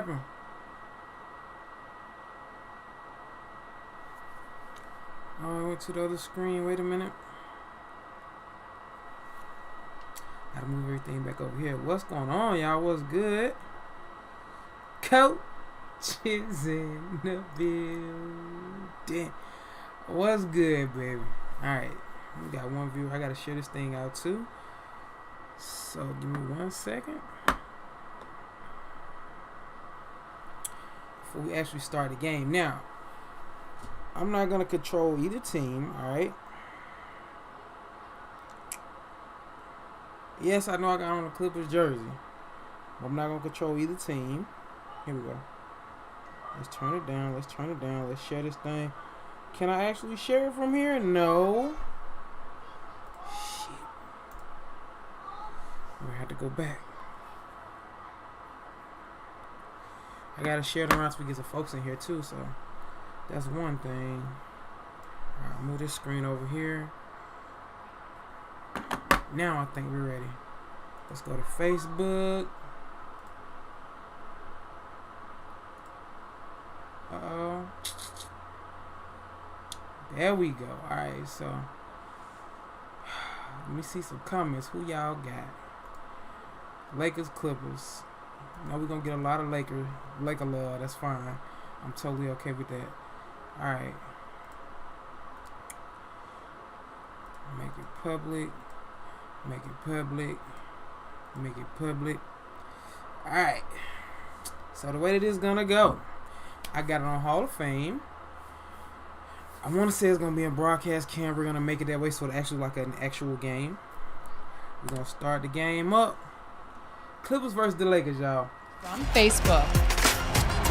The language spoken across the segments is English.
happened? Oh, I went to the other screen. Wait a minute. Gotta move everything back over here. What's going on, y'all? What's good? Coach is in the building. What's good, baby? Alright. We got one viewer. I gotta share this thing out too. So give me 1 second. Before we actually start the game. Now, I'm not gonna control either team, alright? Yes, I know I got on the Clippers jersey. But I'm not gonna control either team. Here we go. Let's turn it down. Let's turn it down. Let's share this thing. Can I actually share it from here? No. Shit. I'm gonna have to go back. I gotta share it around so we get some folks in here too, so that's one thing. Alright, move this screen over here. Now I think we're ready. Let's go to Facebook. Uh-oh. There we go. Alright, so let me see some comments. Who y'all got? Lakers, Clippers. Now we're gonna get a lot of Laker love. That's fine. I'm totally okay with that. Alright. Make it public. Make it public. Make it public. Alright. So the way that this is gonna go, I got it on Hall of Fame. I want to say it's going to be a broadcast cam. We're going to make it that way so it's actually like an actual game. We're going to start the game up. Clippers versus the Lakers, y'all. On Facebook.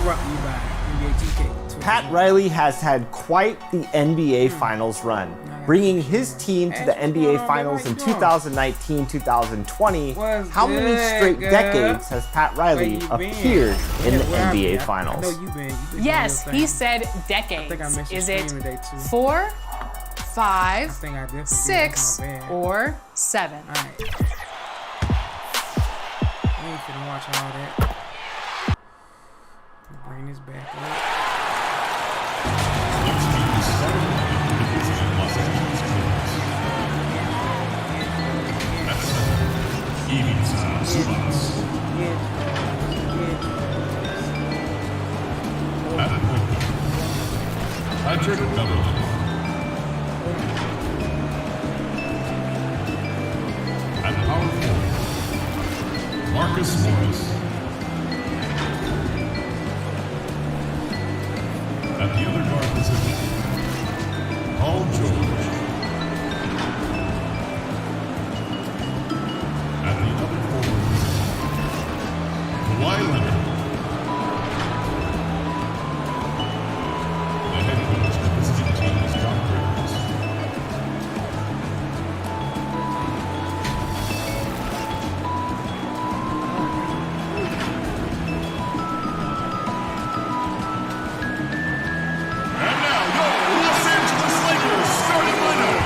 Brought to you by NBA 2K. Pat Riley has had quite the NBA Finals run, bringing his team to the NBA Finals in 2019-2020. How many straight decades has Pat Riley appeared in the NBA Finals? Yes, he said decades. Is it 4, 5, 6, or 7? All right. I ain't finna watch all that. Bring this back up. Patrick Beverly. At power forward, Marcus Morris. At the other guard position, Paul George. At the other forward position, Kawhi Leonard. The head coach of the visiting team is John Rivers. And now, your Los Angeles Lakers starting lineup.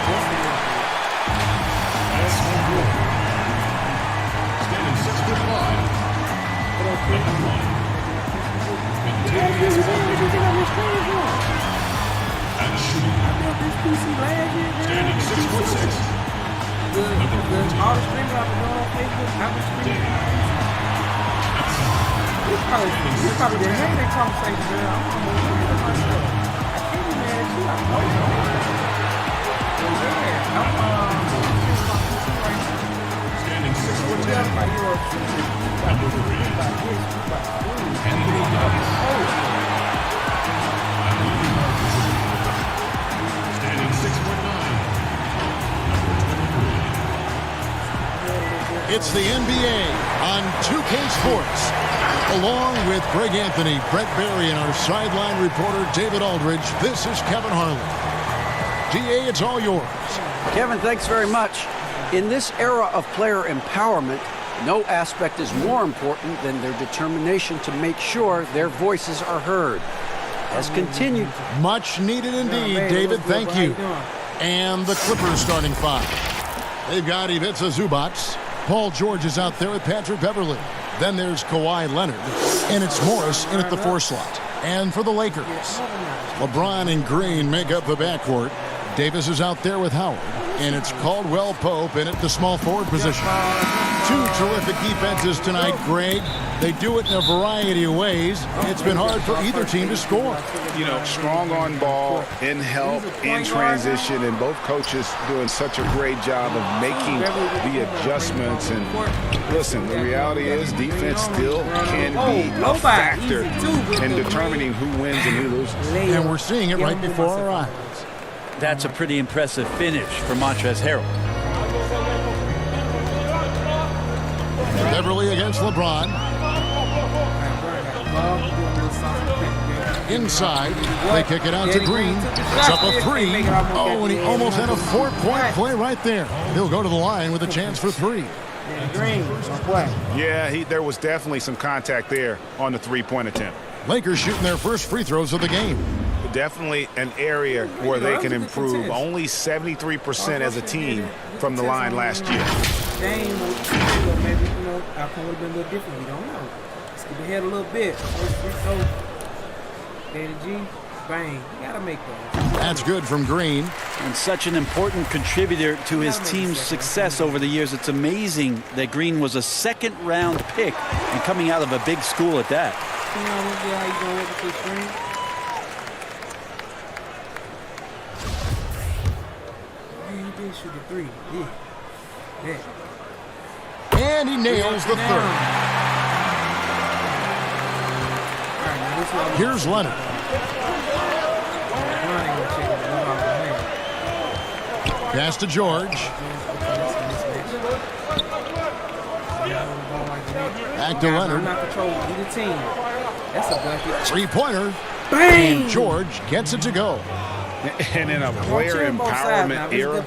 That's small forward. Standing 6'5". Number 1. Contagious and shooting. Standing 6'6". Number 14. All the streamers I've been doing on Facebook, I've been streaming. This probably the heck of that conversation, man. I'm gonna look at myself. I can't be mad at you. I know you. Yeah, I'm right now. Standing 6'10". Number 3. Anthony Davis. Standing 6'9". Number 23. It's the NBA on 2K Sports. Along with Greg Anthony, Brett Berry, and our sideline reporter David Aldridge, this is Kevin Harlan. GA, it's all yours. Kevin, thanks very much. In this era of player empowerment, no aspect is more important than their determination to make sure their voices are heard. Has continued. Much needed indeed, David. Thank you. And the Clippers starting 5. They've got Ivica Zubac. Paul George is out there with Patrick Beverly. Then there's Kawhi Leonard, and it's Morris in at the 4 slot. And for the Lakers, LeBron and Green make up the backcourt. Davis is out there with Howard, and it's Caldwell Pope in at the small forward position. 2 terrific defenses tonight, Greg. They do it in a variety of ways. It's been hard for either team to score. You know, strong on ball, in help, in transition, and both coaches doing such a great job of making the adjustments. And listen, the reality is defense still can be a factor in determining who wins and who loses. And we're seeing it right before our eyes. That's a pretty impressive finish for Montrezl Harrell. Beverly against LeBron. Inside, they kick it out to Green. It's up a 3. Oh, and he almost had a 4-point play right there. He'll go to the line with a chance for 3. Yeah, there was definitely some contact there on the 3-point attempt. Lakers shooting their first free throws of the game. Definitely an area where they can improve. Only 73% as a team from the line last year. Maybe, outcome would have been a little different. We don't know. Let's get ahead a little bit. First free throw. Daddy G, bang. You gotta make those. That's good from Green. And such an important contributor to his team's success over the years. It's amazing that Green was a 2nd-round pick and coming out of a big school at that. You know how you going with the screen? Shoot the 3. Yeah. And he nails the 3rd. Here's Leonard. Pass to George. Back to Leonard. That's a bucket. 3-pointer. Bang! And George gets it to go. And in a player empowerment era,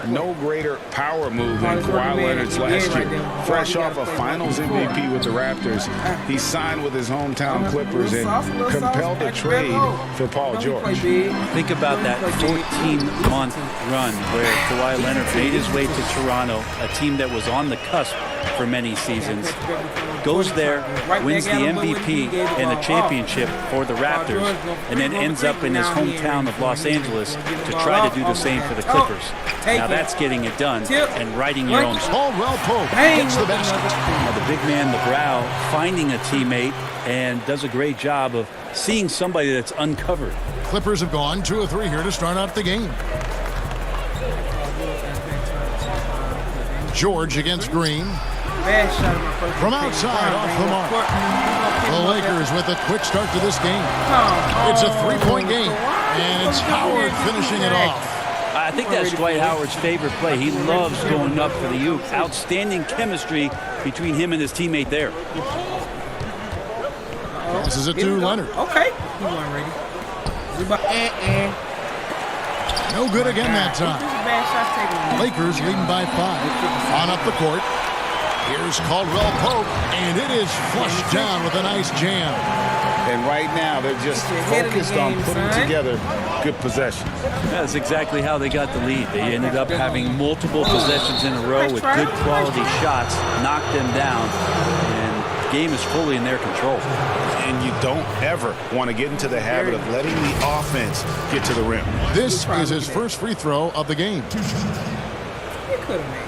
no greater power move than Kawhi Leonard's last year. Fresh off a Finals MVP with the Raptors, he signed with his hometown Clippers and compelled a trade for Paul George. Think about that 14-month run where Kawhi Leonard made his way to Toronto, a team that was on the cusp for many seasons, goes there, wins the MVP and the championship for the Raptors, and then ends up in his hometown of Los Angeles to try to do the same for the Clippers. Now that's getting it done and writing your own. Caldwell Pope hits the basket. Now the big man, the brow, finding a teammate and does a great job of seeing somebody that's uncovered. Clippers have gone 2 of 3 here to start out the game. George against Green. From outside, off the mark. The Lakers with a quick start to this game. It's a 3-point game, and it's Howard finishing it off. I think that's Dwight Howard's favorite play. He loves going up for the oop. Outstanding chemistry between him and his teammate there. Passes it to Leonard. Okay. He wasn't ready. No good again that time. Lakers leading by 5. On up the court. Here's Caldwell Pope, and it is flushed down with a nice jam. And right now, they're just focused on putting together good possessions. That's exactly how they got the lead. They ended up having multiple possessions in a row with good quality shots, knocked them down, and the game is fully in their control. And you don't ever want to get into the habit of letting the offense get to the rim. This is his first free throw of the game. You could have made.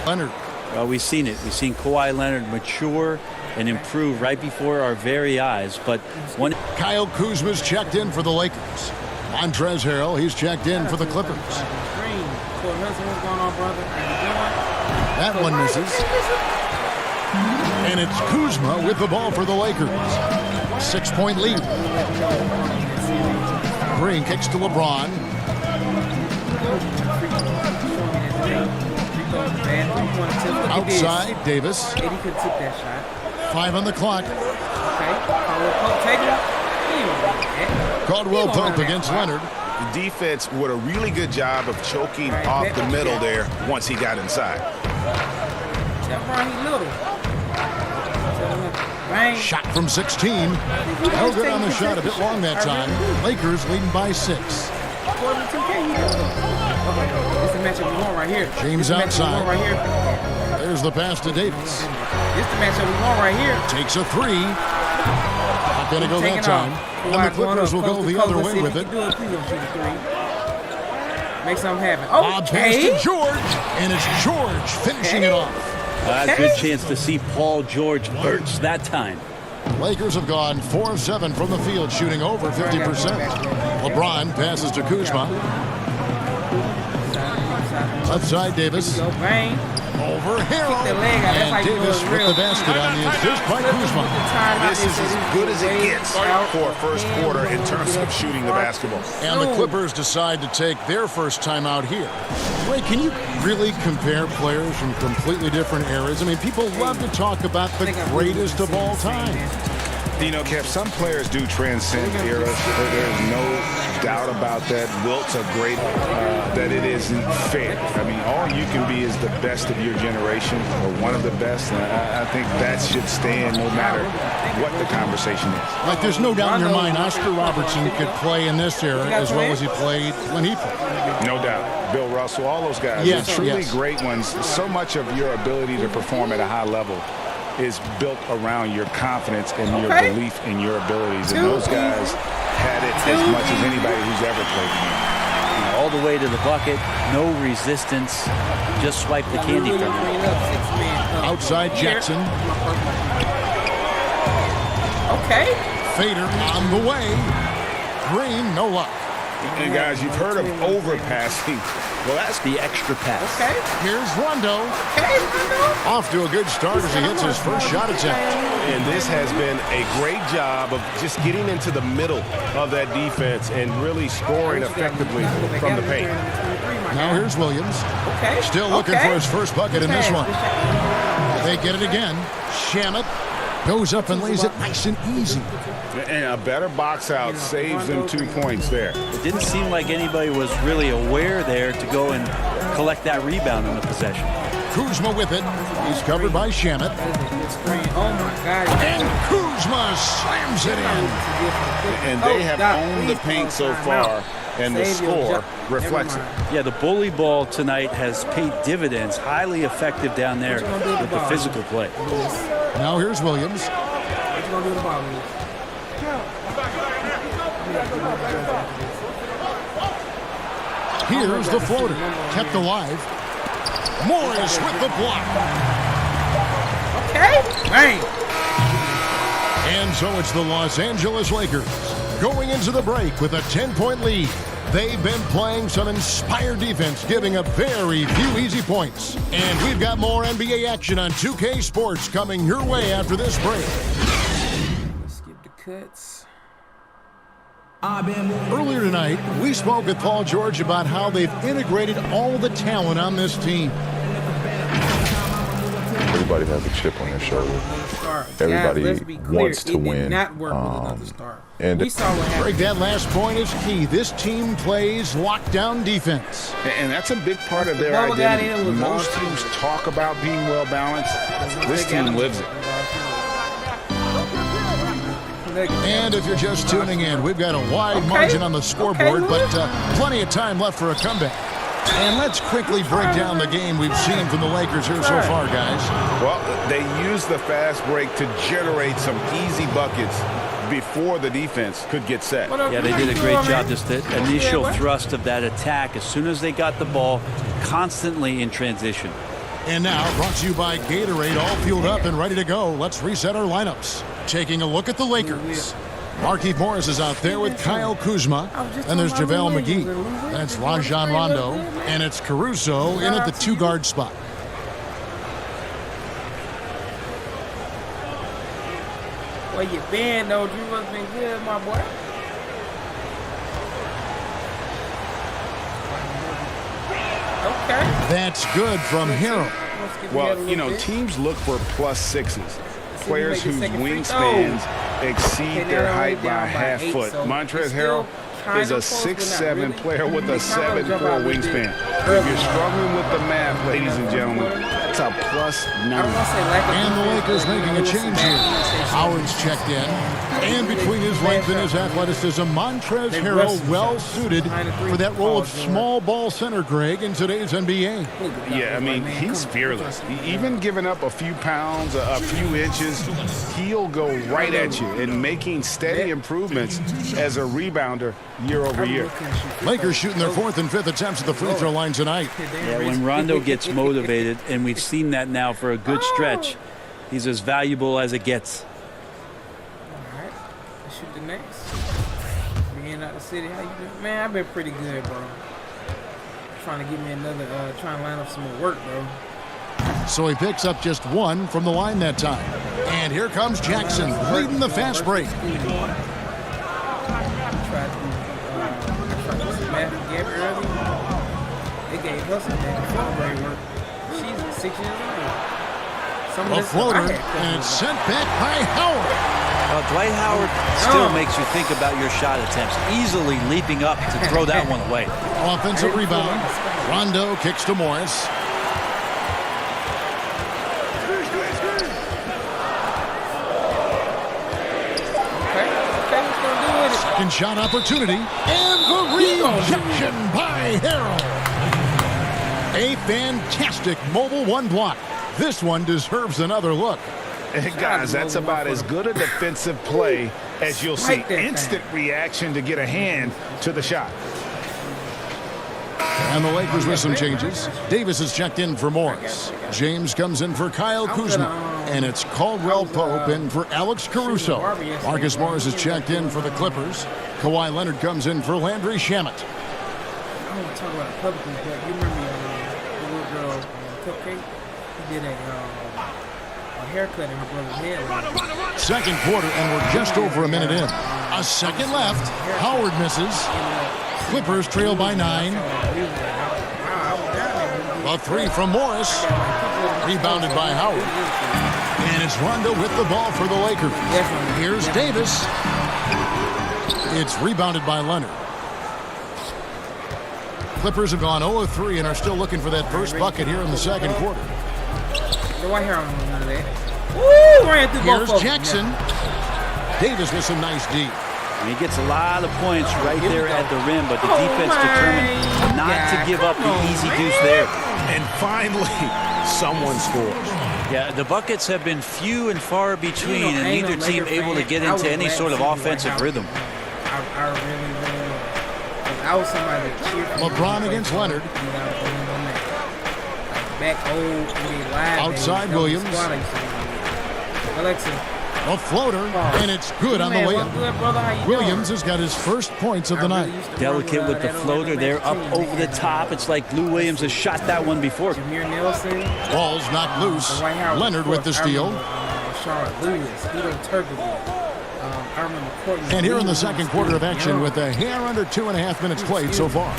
Leonard. Well, we've seen it. We've seen Kawhi Leonard mature and improve right before our very eyes. But one Kyle Kuzma's checked in for the Lakers. Montrezl Harrell, he's checked in for the Clippers. That one misses. And it's Kuzma with the ball for the Lakers. 6-point lead. Green kicks to LeBron. Outside, Davis. 5 on the clock. Caldwell Pope against Leonard. The defense did a really good job of choking off the middle there once he got inside. Lebron, he little. Bang. Shot from 16. No good on the shot, a bit long that time. Lakers leading by 6. This is the matchup we want right here. James outside. Right here. There's the pass to Davis. This is the matchup we want right here. Takes a 3. Not going to go that time. And the Clippers will go the other way with it. Make something happen. Oh, pass to George. And it's George finishing it off. A good chance to see Paul George burst that time. Lakers have gone 4 of 7 from the field, shooting over 50%. LeBron passes to Kuzma. Left side, Davis. Over Harrell. And Davis with the basket on the assist by Kuzma. This is as good as it gets for first quarter in terms of shooting the basketball. And the Clippers decide to take their first time out here. Ray, can you really compare players from completely different eras? I mean, people love to talk about the greatest of all time. You know, Kev, some players do transcend eras. There's no doubt about that. Wilt's a great, that it isn't fair. I mean, all you can be is the best of your generation or one of the best. And I think that should stand no matter what the conversation is. Like, there's no doubt in your mind Oscar Robertson could play in this era as well as he played when he played. No doubt. Bill Russell, all those guys. Yes, they're truly great ones. So much of your ability to perform at a high level is built around your confidence and your belief in your abilities. And those guys had it as much as anybody who's ever played. All the way to the bucket, no resistance, just swipe the candy from him. Outside Jackson. Okay. Fader on the way. Green, no luck. And guys, you've heard of overpassing. Well, that's the extra pass. Okay. Here's Rondo. Okay, Rondo. Off to a good start as he hits his first shot attempt. And this has been a great job of just getting into the middle of that defense and really scoring effectively from the paint. Now here's Williams. Okay. Still looking for his first bucket in this one. They get it again. Shamet goes up and lays it nice and easy. And a better box out saves them 2 points there. It didn't seem like anybody was really aware there to go and collect that rebound on the possession. Kuzma with it. He's covered by Shamet. Oh my God. And Kuzma slams it in. And they have owned the paint so far, and the score reflects it. Yeah, the bully ball tonight has paid dividends. Highly effective down there with the physical play. Now here's Williams. What you gonna do with the ball? Here's the floater. Kept alive. Morris with the block. Okay. Bang. And so it's the Los Angeles Lakers going into the break with a 10-point lead. They've been playing some inspired defense, giving up very few easy points. And we've got more NBA action on 2K Sports coming your way after this break. Skip the cuts. Earlier tonight, we spoke with Paul George about how they've integrated all the talent on this team. Everybody has a chip on their shoulder. Everybody wants to win. And break that last point is key. This team plays lockdown defense. And that's a big part of their identity. Most teams talk about being well balanced. This team lives it. And if you're just tuning in, we've got a wide margin on the scoreboard, but plenty of time left for a comeback. And let's quickly break down the game we've seen from the Lakers here so far, guys. Well, they used the fast break to generate some easy buckets before the defense could get set. Yeah, they did a great job. Just the initial thrust of that attack as soon as they got the ball, constantly in transition. And now, brought to you by Gatorade, all fueled up and ready to go. Let's reset our lineups. Taking a look at the Lakers. Markieff Morris is out there with Kyle Kuzma. And there's JaVale McGee. That's Rajon Rondo. And it's Caruso in at the 2-guard spot. Where you been, though? Drew has been good, my boy. Okay. That's good from Harrell. Well, you know, teams look for +6s. Players whose wingspans exceed their height by a half foot. Montrezl Harrell is a 6'7" player with a 7'4" wingspan. If you're struggling with the math, ladies and gentlemen, That's a +9. And the Lakers making a change here. Howard's checked in. And between his length and his athleticism, Montrezl Harrell well suited for that role of small ball center, Greg, in today's NBA. Yeah, I mean, he's fearless. Even giving up a few pounds, a few inches, he'll go right at you and making steady improvements as a rebounder year over year. Lakers shooting their 4th and 5th attempts at the free throw line tonight. Yeah, when Rondo gets motivated, and we've seen that now for a good stretch, he's as valuable as it gets. All right, let's shoot the next. Being out the city, how you doing? Man, I've been pretty good, bro. Trying to give me another, trying to line up some more work, bro. So he picks up just 1 from the line that time. And here comes Jackson leading the fast break. Tried to some math and Gabby early. They gave her some math grade work. She's 6 years old. A floater, and it's sent back by Howard. Dwight Howard still makes you think about your shot attempts, easily leaping up to throw that one away. Offensive rebound. Rondo kicks to Morris. Second shot opportunity, and the rejection by Harrell. A fantastic mobile 1 block. This one deserves another look. Hey guys, that's about as good a defensive play as you'll see. Instant reaction to get a hand to the shot. And the Lakers with some changes. Davis is checked in for Morris. James comes in for Kyle Kuzma. And it's Caldwell Pope in for Alex Caruso. Marcus Morris is checked in for the Clippers. Kawhi Leonard comes in for Landry Shamet. I don't want to talk about it publicly, but you remember the little girl, Cupcake? He did a haircut in her brother's head. Second quarter, and we're just over a minute in. A second left. Howard misses. Clippers trail by 9. A 3 from Morris. Rebounded by Howard. And it's Rondo with the ball for the Lakers. Here's Davis. It's rebounded by Leonard. Clippers have gone 0 of 3 and are still looking for that first bucket here in the second quarter. Here's Jackson. Davis with some nice D. And he gets a lot of points right there at the rim, but the defense determined not to give up the easy deuce there. And finally, someone scores. Yeah, the buckets have been few and far between, and neither team able to get into any sort of offensive rhythm. LeBron against Leonard. Outside Williams. A floater, and it's good on the layup. Williams has got his first points of the night. Delicate with the floater there, up over the top. It's like Lou Williams has shot that one before. Ball's knocked loose. Leonard with the steal. And here in the second quarter of action with a hair under 2.5 minutes played so far.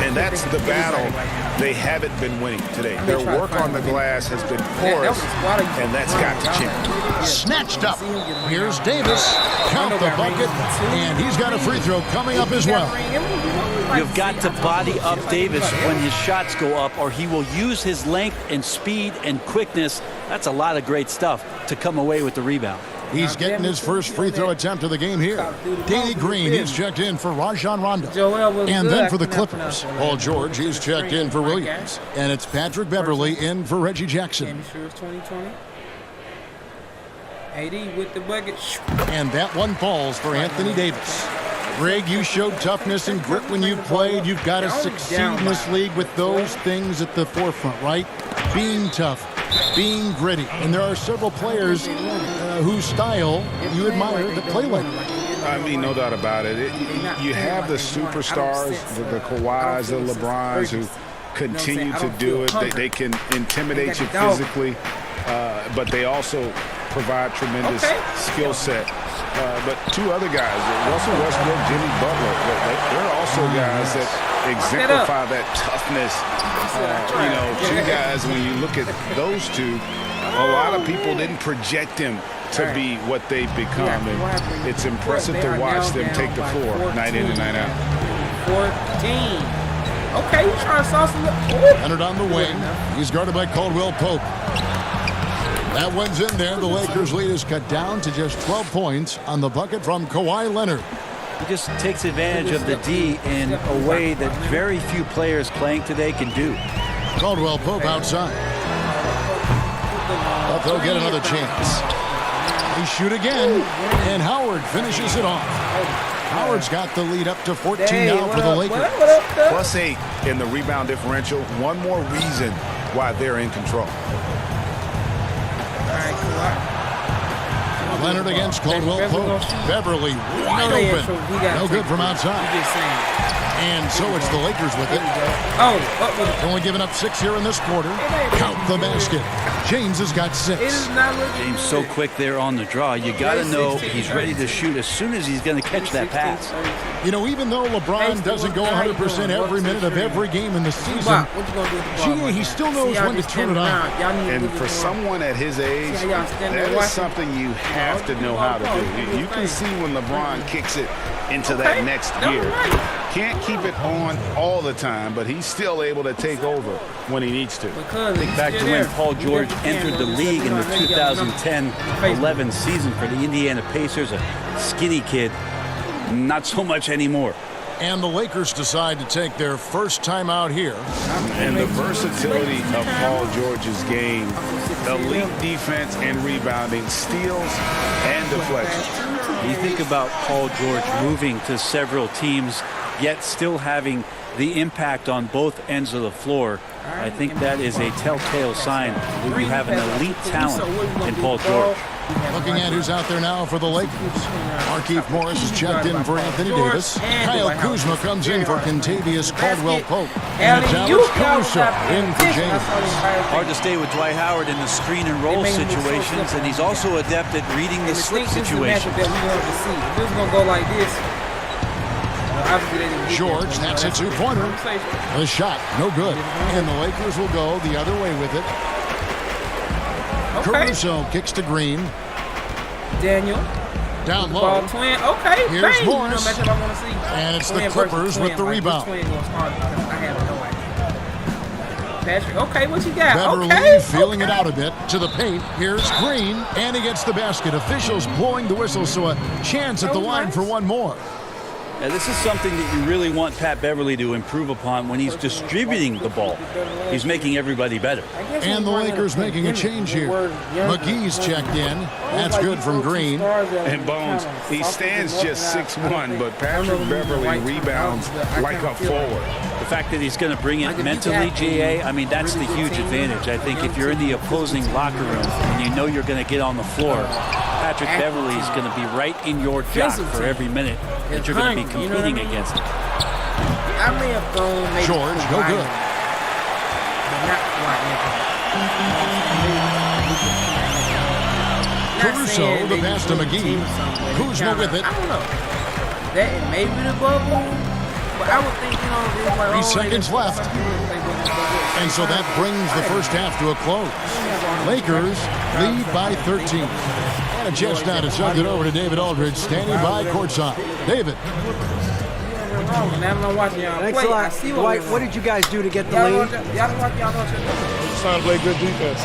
And that's the battle they haven't been winning today. Their work on the glass has been porous, and that's got to change. Snatched up. Here's Davis. Count the bucket, and he's got a free throw coming up as well. You've got to body up Davis when his shots go up, or he will use his length and speed and quickness. That's a lot of great stuff to come away with the rebound. He's getting his first free throw attempt of the game here. Danny Green, he's checked in for Rajon Rondo. And then for the Clippers, Paul George, he's checked in for Williams. And it's Patrick Beverly in for Reggie Jackson. AD with the bucket. And that one falls for Anthony Davis. Greg, you showed toughness and grit when you played. You've got to succeed in this league with those things at the forefront, right? Being tough, being gritty. And there are several players whose style you admire that play like that. I mean, no doubt about it. You have the superstars, the Kawhis, the Lebrons, who continue to do it. They can intimidate you physically, but they also provide tremendous skill set. But two other guys, Russell Westbrook, Jimmy Butler, they're also guys that exemplify that toughness. Two guys, when you look at those two, a lot of people didn't project them to be what they've become. And it's impressive to watch them take the floor night in and night out. 14. Okay, you trying to sauce him up. Leonard on the wing. He's guarded by Caldwell Pope. That one's in there. The Lakers' lead is cut down to just 12 points on the bucket from Kawhi Leonard. He just takes advantage of the D in a way that very few players playing today can do. Caldwell Pope outside. But they'll get another chance. They shoot again, and Howard finishes it off. Howard's got the lead up to 14 now for the Lakers. +8 in the rebound differential. One more reason why they're in control. Leonard against Caldwell Pope. Beverly wide open. No good from outside. And so it's the Lakers with it. Only giving up 6 here in this quarter. Count the basket. James has got 6. James so quick there on the draw. You got to know he's ready to shoot as soon as he's going to catch that pass. You know, even though LeBron doesn't go 100% every minute of every game in the season, he still knows when to turn it on. And for someone at his age, that is something you have to know how to do. You can see when LeBron kicks it into that next gear. Can't keep it on all the time, but he's still able to take over when he needs to. Think back to when Paul George entered the league in the 2010-11 season for the Indiana Pacers, a skinny kid. Not so much anymore. And the Lakers decide to take their first time out here. And the versatility of Paul George's game, elite defense and rebounding, steals and deflections. You think about Paul George moving to several teams, yet still having the impact on both ends of the floor. I think that is a telltale sign that you have an elite talent in Paul George. Looking at who's out there now for the Lakers. Markieff Morris is checked in for Anthony Davis. Kyle Kuzma comes in for Kentavious Caldwell Pope. And it's Alex Caruso in for James. Hard to stay with Dwight Howard in the screen and roll situations, and he's also adept at reading the slip situations. George, that's a two-pointer. The shot, no good. And the Lakers will go the other way with it. Caruso kicks to Green. Daniel. Down low. Here's Morris. And it's the Clippers with the rebound. Patrick, okay, what you got? Beverly feeling it out a bit to the paint. Here's Green, and he gets the basket. Officials blowing the whistle, so a chance at the line for one more. Now, this is something that you really want Pat Beverly to improve upon when he's distributing the ball. He's making everybody better. And the Lakers making a change here. McGee's checked in. That's good from Green. And Bones, he stands just 6'1", but Patrick Beverly rebounds like a forward. The fact that he's going to bring it mentally, GA, I mean, that's the huge advantage. I think if you're in the opposing locker room and you know you're going to get on the floor, Patrick Beverly is going to be right in your jock for every minute that you're going to be competing against him. I may have thrown maybe George, no good. Caruso, the pass to McGee. Kuzma with it. I don't know. That it may be the bubble, but I would think, 3 seconds left. And so that brings the first half to a close. Lakers lead by 13. And a chance now to send it over to David Aldridge, standing by courtside. David. Thanks a lot. Dwight, what did you guys do to get the lead? Just trying to play good defense.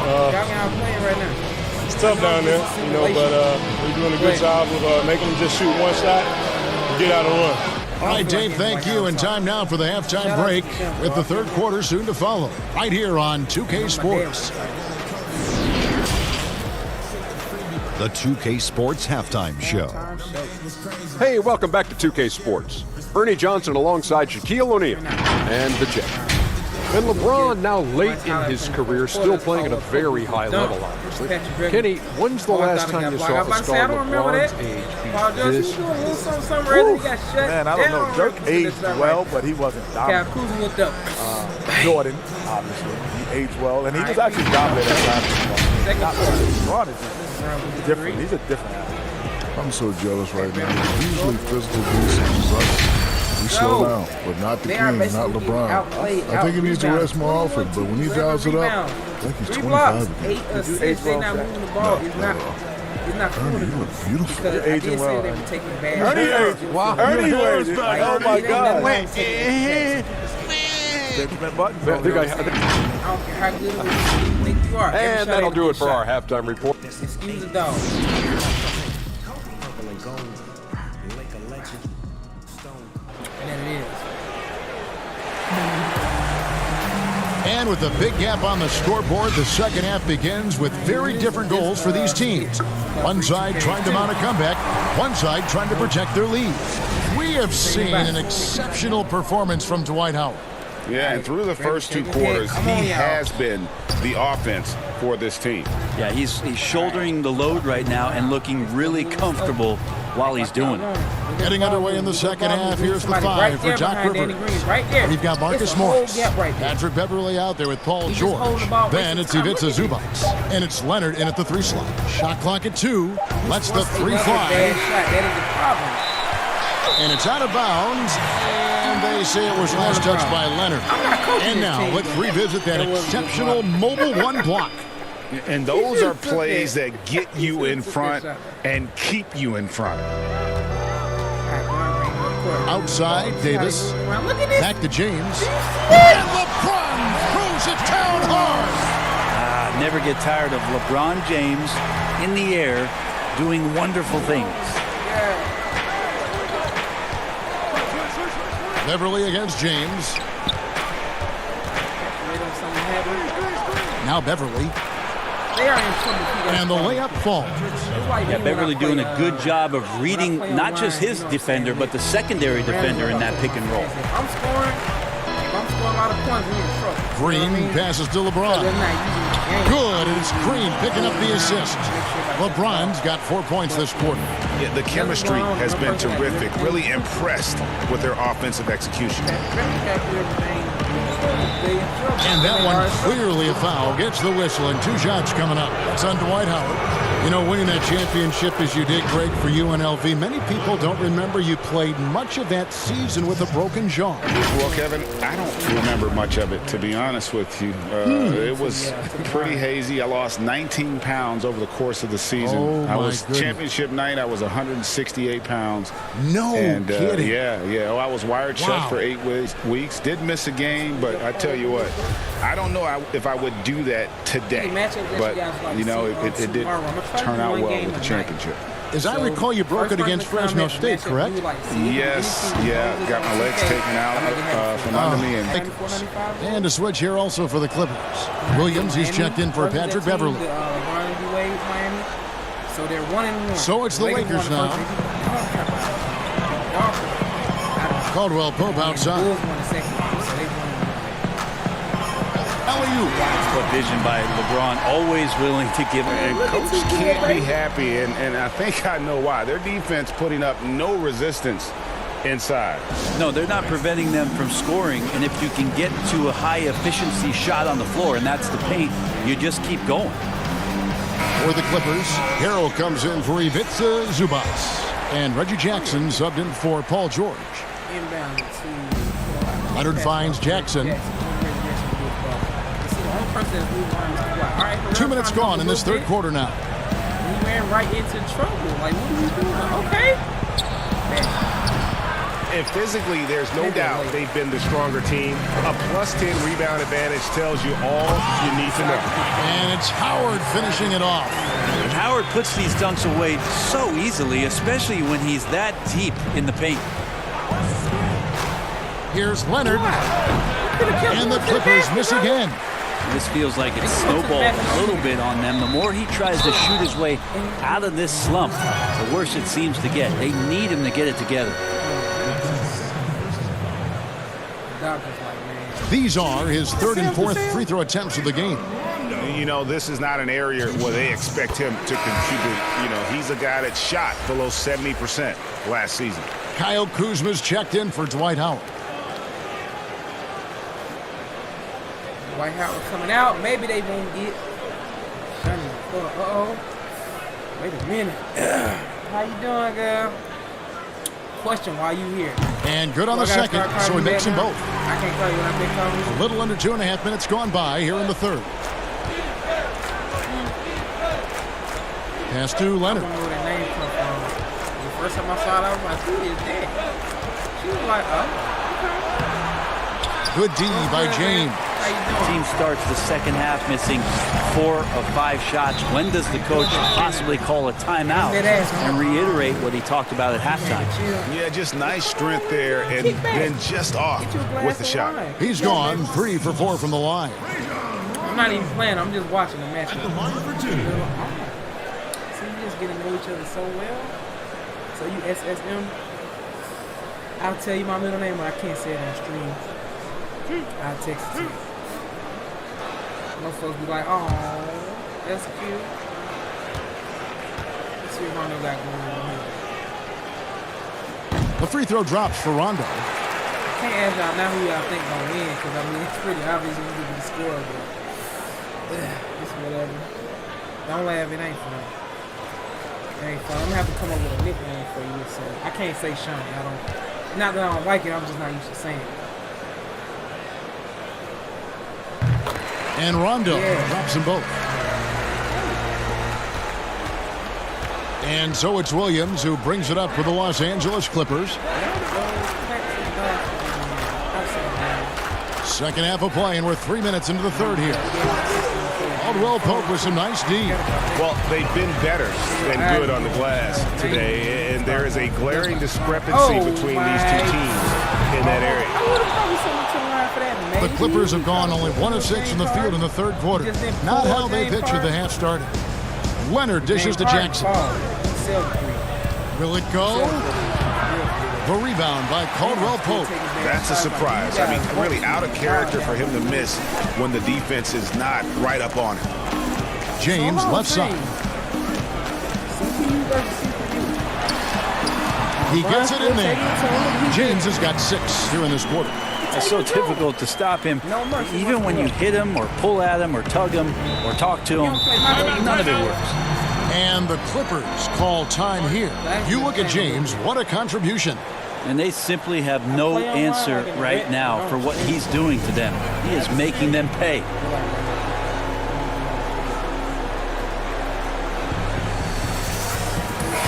It's tough down there, but we're doing a good job of making them just shoot one shot and get out and run. All right, Dave, thank you. And time now for the halftime break with the third quarter soon to follow. Right here on 2K Sports. The 2K Sports Halftime Show. Hey, welcome back to 2K Sports. Ernie Johnson alongside Shaquille O'Neal and the Jet. And LeBron, now late in his career, still playing at a very high level, obviously. Kenny, when's the last time you saw a star LeBron's age be this? Man, I don't know. Dirk aged well, but he wasn't dominant. Jordan, obviously, he aged well, and he was actually dominant at times. LeBron is different. He's a different athlete. I'm so jealous right now. Usually physical beasts, we slow down, but not the king, not LeBron. I think he needs to rest more often, but when he dials it up, I think he's 25 again. 8 assists, they're not moving the ball. It's not cool. Ernie, you look beautiful. You're aging well. Ernie aged. Wow. Ernie aged. Oh my God. I don't care how good it was. you are. And that'll do it for our halftime report. Excuse the dog. And then it is. And with a big gap on the scoreboard, the second half begins with very different goals for these teams. One side trying to mount a comeback, one side trying to protect their lead. We have seen an exceptional performance from Dwight Howard. Yeah, and through the first 2 quarters, he has been the offense for this team. Yeah, he's shouldering the load right now and looking really comfortable while he's doing it. Getting underway in the second half. Here's the 5 for Doc Rivers. We've got Marcus Morris, Patrick Beverley out there with Paul George. Then it's Ivica Zubac. And it's Leonard in at the 3 slot. Shot clock at 2. Lets the 3 fly. And it's out of bounds. And they say it was last touched by Leonard. And now let's revisit that exceptional mobile 1 block. And those are plays that get you in front and keep you in front. Outside, Davis. Back to James. And LeBron throws it down hard. Never get tired of LeBron James in the air doing wonderful things. Beverly against James. Now Beverly. And the layup falls. Yeah, Beverly doing a good job of reading not just his defender, but the secondary defender in that pick and roll. If I'm scoring a lot of points, we're in trouble. Green passes to LeBron. Good, and it's Green picking up the assist. LeBron's got 4 points this quarter. Yeah, the chemistry has been terrific. Really impressed with their offensive execution. And that one clearly a foul. Gets the whistle, and 2 shots coming up. That's on Dwight Howard. You know, winning that championship as you did, Greg, for UNLV, many people don't remember you played much of that season with a broken jaw. Well, Kevin, I don't remember much of it, to be honest with you. It was pretty hazy. I lost 19 pounds over the course of the season. Oh, I was goodness. championship night. I was 168 pounds. No kidding. Yeah. Oh, I was wired shut for 8 weeks. Did miss a game, but I tell you what, I don't know if I would do that today. But, you know, it did turn out well with the championship. As I recall, you broke it against Fresno State, correct? Yes, got my legs taken out from under me. And a switch here also for the Clippers. Williams, he's checked in for Patrick Beverly. So they're 1-1. So it's the Lakers now. Caldwell Pope outside. Good vision by LeBron, always willing to give it. And Coach can't be happy, and I think I know why. Their defense putting up no resistance inside. No, they're not preventing them from scoring, and if you can get to a high-efficiency shot on the floor, and that's the paint, you just keep going. For the Clippers, Harrell comes in for Ivica Zubac. And Reggie Jackson subbed in for Paul George. Leonard finds Jackson. 2 minutes gone in this third quarter now. He ran right into trouble. Like, what are you doing? Okay. And physically, there's no doubt they've been the stronger team. A +10 rebound advantage tells you all you need to know. And it's Howard finishing it off. And Howard puts these dunks away so easily, especially when he's that deep in the paint. Here's Leonard. And the Clippers miss again. This feels like it's snowballed a little bit on them. The more he tries to shoot his way out of this slump, the worse it seems to get. They need him to get it together. These are his 3rd and 4th free throw attempts of the game. You know, this is not an area where they expect him to contribute. You know, he's a guy that shot below 70% last season. Kyle Kuzma's checked in for Dwight Howard. Dwight Howard coming out. Maybe they won't get. Uh-oh. Wait a minute. How you doing, girl? Question, why you here? And good on the second, so he makes them both. I can't tell you when I pick up. A little under 2.5 minutes gone by here in the third. Pass to Leonard. I don't know where that name come from. The first time I saw it, I was like, who is that? She was like, oh, okay. Good D by James. The team starts the second half missing 4 of 5 shots. When does the coach possibly call a timeout and reiterate what he talked about at halftime? Yeah, just nice strength there, and then just off with the shot. He's gone 3 for 4 from the line. I'm not even playing. I'm just watching the match. See, you just getting to know each other so well. So you SSM. I'll tell you my middle name, but I can't say it on stream. I'll text it to you. Most folks be like, oh, that's cute. Let's see what Rondo got going on here. The free throw drops for Rondo. I can't ask y'all now who y'all think gonna win, because I mean it's pretty obvious who's gonna be the scorer, but it's whatever. Don't laugh, it ain't fun. It ain't fun. I'm gonna have to come up with a nickname for you, so I can't say Sean. I don't. Not that I don't like it, I'm just not used to saying it. And Rondo drops them both. And so it's Williams who brings it up for the Los Angeles Clippers. Second half of play, and we're 3 minutes into the third here. Caldwell Pope with some nice D. Well, they've been better than good on the glass today, and there is a glaring discrepancy between these two teams in that area. The Clippers have gone only 1 of 6 from the field in the third quarter. Not how they pictured the half started. Leonard dishes to Jackson. Will it go? The rebound by Caldwell Pope. That's a surprise. I mean, really out of character for him to miss when the defense is not right up on him. James left side. He gets it in there. James has got 6 here in this quarter. It's so difficult to stop him. Even when you hit him or pull at him or tug him or talk to him, none of it works. And the Clippers call time here. You look at James, what a contribution. And they simply have no answer right now for what he's doing to them. He is making them pay.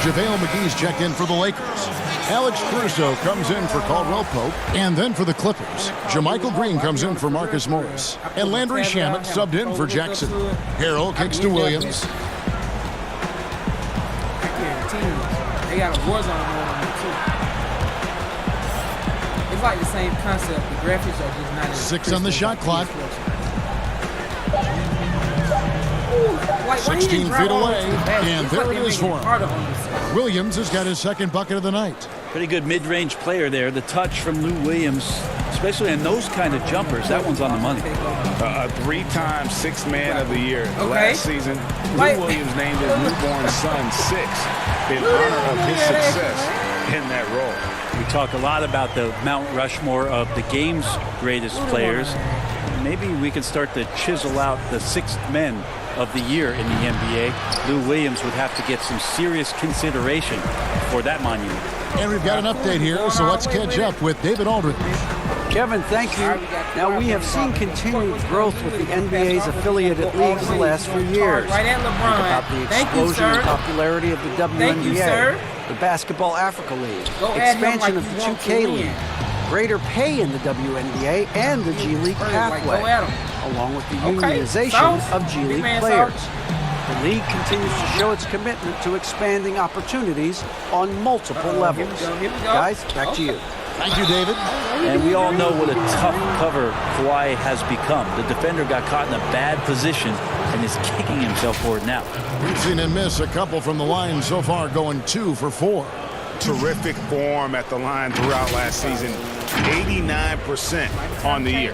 JaVale McGee's checked in for the Lakers. Alex Caruso comes in for Caldwell Pope. And then for the Clippers, JaMychal Green comes in for Marcus Morris. And Landry Shamet subbed in for Jackson. Harrell kicks to Williams. They got a war zone going on too. It's like the same concept. The graphics are just not as 6 on the shot clock. 16 feet away, and there it is for him. Williams has got his second bucket of the night. Pretty good mid-range player there. The touch from Lou Williams, especially in those kind of jumpers, that one's on the money. A 3-time Sixth Man of the Year last season. Lou Williams named his newborn son 6 in honor of his success in that role. We talk a lot about the Mount Rushmore of the game's greatest players. Maybe we could start to chisel out the sixth men of the year in the NBA. Lou Williams would have to get some serious consideration for that monument. And we've got an update here, so let's catch up with David Aldridge. Kevin, thank you. Now, we have seen continued growth with the NBA's affiliated leagues the last few years. Right at LeBron. Think about the explosion in popularity of the WNBA, the Basketball Africa League, expansion of the 2K League, greater pay in the WNBA and the G League pathway, along with the unionization of G League players. The league continues to show its commitment to expanding opportunities on multiple levels. Guys, back to you. Thank you, David. And we all know what a tough cover Kawhi has become. The defender got caught in a bad position and is kicking himself for it now. We've seen him miss a couple from the line so far, going 2 for 4. Terrific form at the line throughout last season. 89% on the year.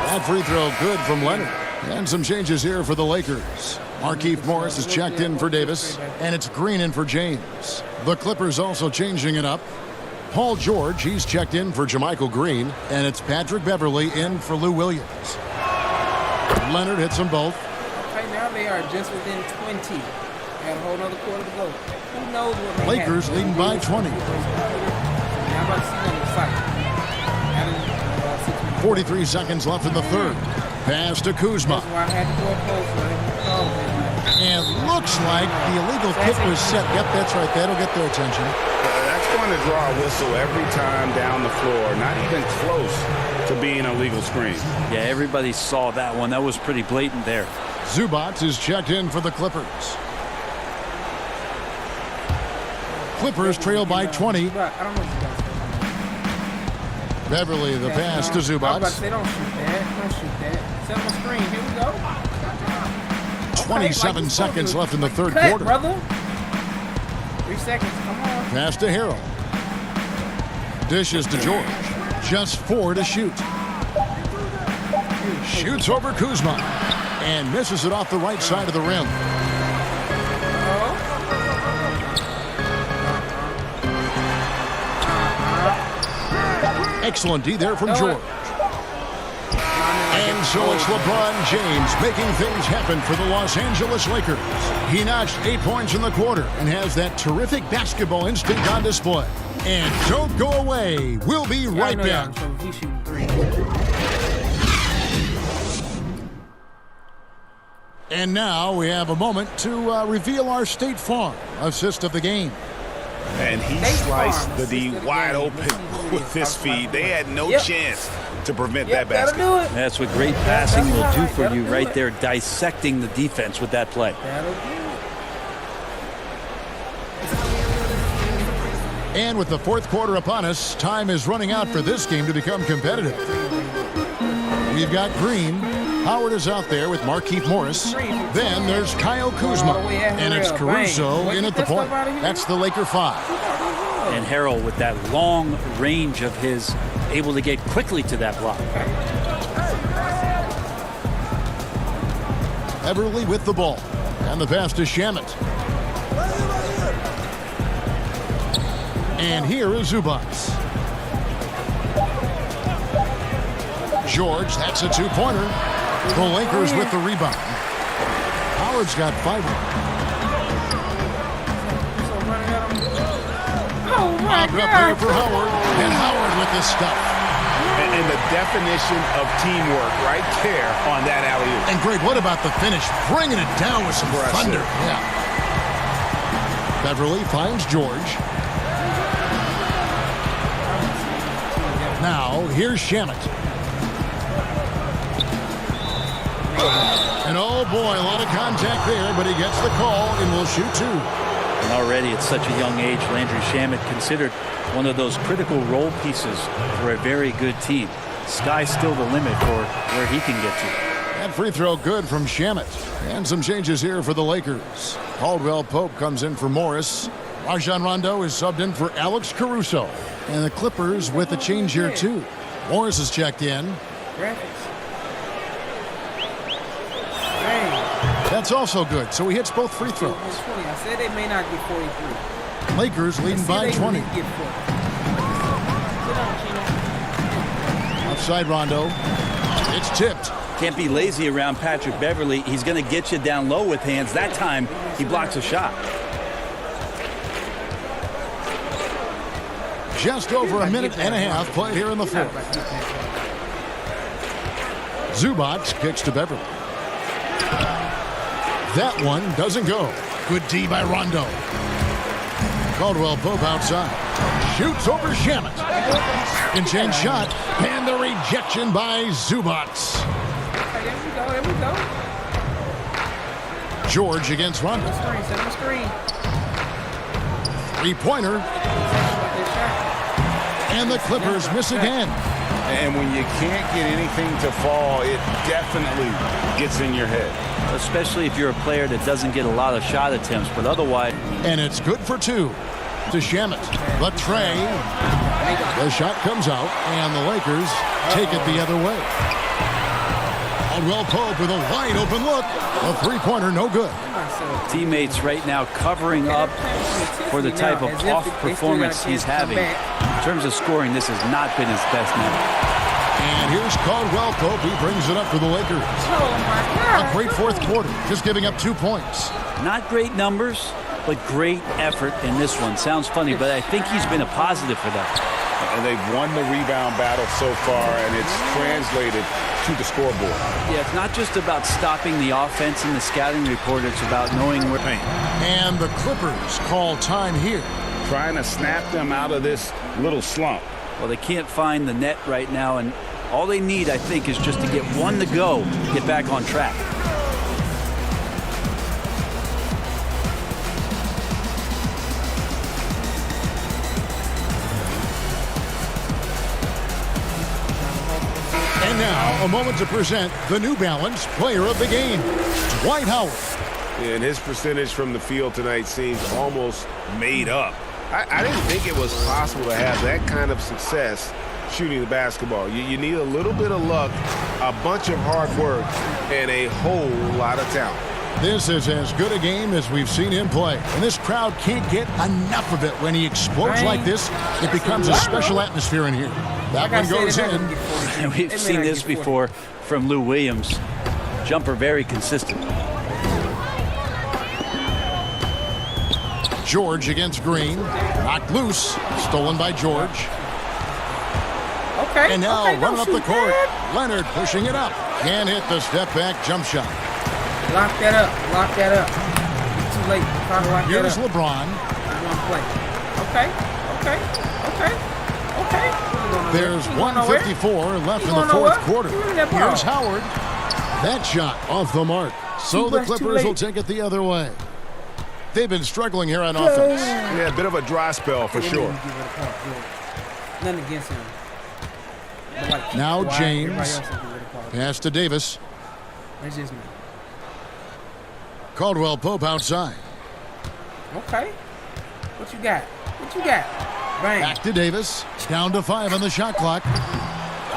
That free throw good from Leonard. And some changes here for the Lakers. Markieff Morris is checked in for Davis, and it's Green in for James. The Clippers also changing it up. Paul George, he's checked in for JaMychal Green, and it's Patrick Beverley in for Lou Williams. Leonard hits them both. Right now they are just within 20. Got a whole other quarter to go. Who knows what they Lakers leading by 20. 43 seconds left in the third. Pass to Kuzma. And looks like the illegal kick was set. Yep, that's right. That'll get their attention. That's going to draw a whistle every time down the floor. Not even close to being a legal screen. Yeah, everybody saw that one. That was pretty blatant there. Zubac is checked in for the Clippers. Clippers trail by 20. Beverly, the pass to Zubac. Don't shoot that. Don't shoot that. Set my screen. Here we go. 27 seconds left in the third cut, quarter. Brother. 3 seconds. Come on. Pass to Harrell. Dishes to George. Just 4 to shoot. Shoots over Kuzma. And misses it off the right side of the rim. Excellent D there from George. And so it's LeBron James making things happen for the Los Angeles Lakers. He notched 8 points in the quarter and has that terrific basketball instinct on display. And don't go away. We'll be right back. And now we have a moment to reveal our State Farm assist of the game. And he sliced the D wide open with his feet. They had no chance to prevent that basket. That's what great passing will do for you right there, dissecting the defense with that play. And with the fourth quarter upon us, time is running out for this game to become competitive. We've got Green. Howard is out there with Markieff Morris. Then there's Kyle Kuzma. And it's Caruso in at the point. That's the Laker 5. And Harrell with that long range of his, able to get quickly to that block. Everly with the ball. And the pass to Shamet. And here is Zubac. George, that's a two-pointer. The Lakers with the rebound. Howard's got 5. Oh my God. Up there for Howard. And Howard with the stuff. And the definition of teamwork right there on that alley-oop. And Greg, what about the finish? Bringing it down with some thunder. Yeah. Beverly finds George. Now, here's Shamet. And oh boy, a lot of contact there, but he gets the call and will shoot 2. And already at such a young age, Landry Shamet considered one of those critical role pieces for a very good team. Sky's still the limit for where he can get to. That free throw good from Shamet. And some changes here for the Lakers. Caldwell Pope comes in for Morris. Rajon Rondo is subbed in for Alex Caruso. And the Clippers with a change here too. Morris is checked in. That's also good. So he hits both free throws. I said they may not get 43. Lakers leading by 20. Outside Rondo. It's tipped. Can't be lazy around Patrick Beverly. He's going to get you down low with hands. That time, he blocks a shot. Just over a minute and a half played here in the fourth. Zubac kicks to Beverly. That one doesn't go. Good D by Rondo. Caldwell Pope outside. Shoots over Shamet. Can change shot. And the rejection by Zubac. There we go. George against Rondo. Set the screen. Three-pointer. And the Clippers miss again. And when you can't get anything to fall, it definitely gets in your head. Especially if you're a player that doesn't get a lot of shot attempts, but otherwise. And it's good for 2 to Shamet. The tray. The shot comes out, and the Lakers take it the other way. Caldwell Pope with a wide open look. A three-pointer, no good. Teammates right now covering up for the type of off performance he's having. In terms of scoring, this has not been his best night. And here's Caldwell Pope. He brings it up for the Lakers. A great fourth quarter, just giving up 2 points. Not great numbers, but great effort in this one. Sounds funny, but I think he's been a positive for that. and they've won the rebound battle so far, and it's translated to the scoreboard. Yeah, it's not just about stopping the offense in the scouting report. It's about knowing where. And the Clippers call time here. Trying to snap them out of this little slump. Well, they can't find the net right now, and all they need, I think, is just to get one to go, get back on track. And now, a moment to present the New Balance Player of the Game, Dwight Howard. And his percentage from the field tonight seems almost made up. I didn't think it was possible to have that kind of success shooting the basketball. You need a little bit of luck, a bunch of hard work, and a whole lot of talent. This is as good a game as we've seen him play. And this crowd can't get enough of it. When he explodes like this, it becomes a special atmosphere in here. That one goes in. We've seen this before from Lou Williams. Jumper very consistent. George against Green. Knocked loose. Stolen by George. Okay. And now running up the court. Leonard pushing it up. Can't hit the step-back jump shot. Lock that up. Lock that up. Too late. Here's LeBron. Okay. Okay. Okay. Okay. There's 1:54 left in the fourth quarter. Here's Howard. That shot off the mark. So the Clippers will take it the other way. They've been struggling here on offense. Yeah, a bit of a dry spell for sure. Nothing against him. Now James. Pass to Davis. That's just me. Caldwell Pope outside. Okay. What you got? What you got? Bang. Back to Davis. Down to 5 on the shot clock.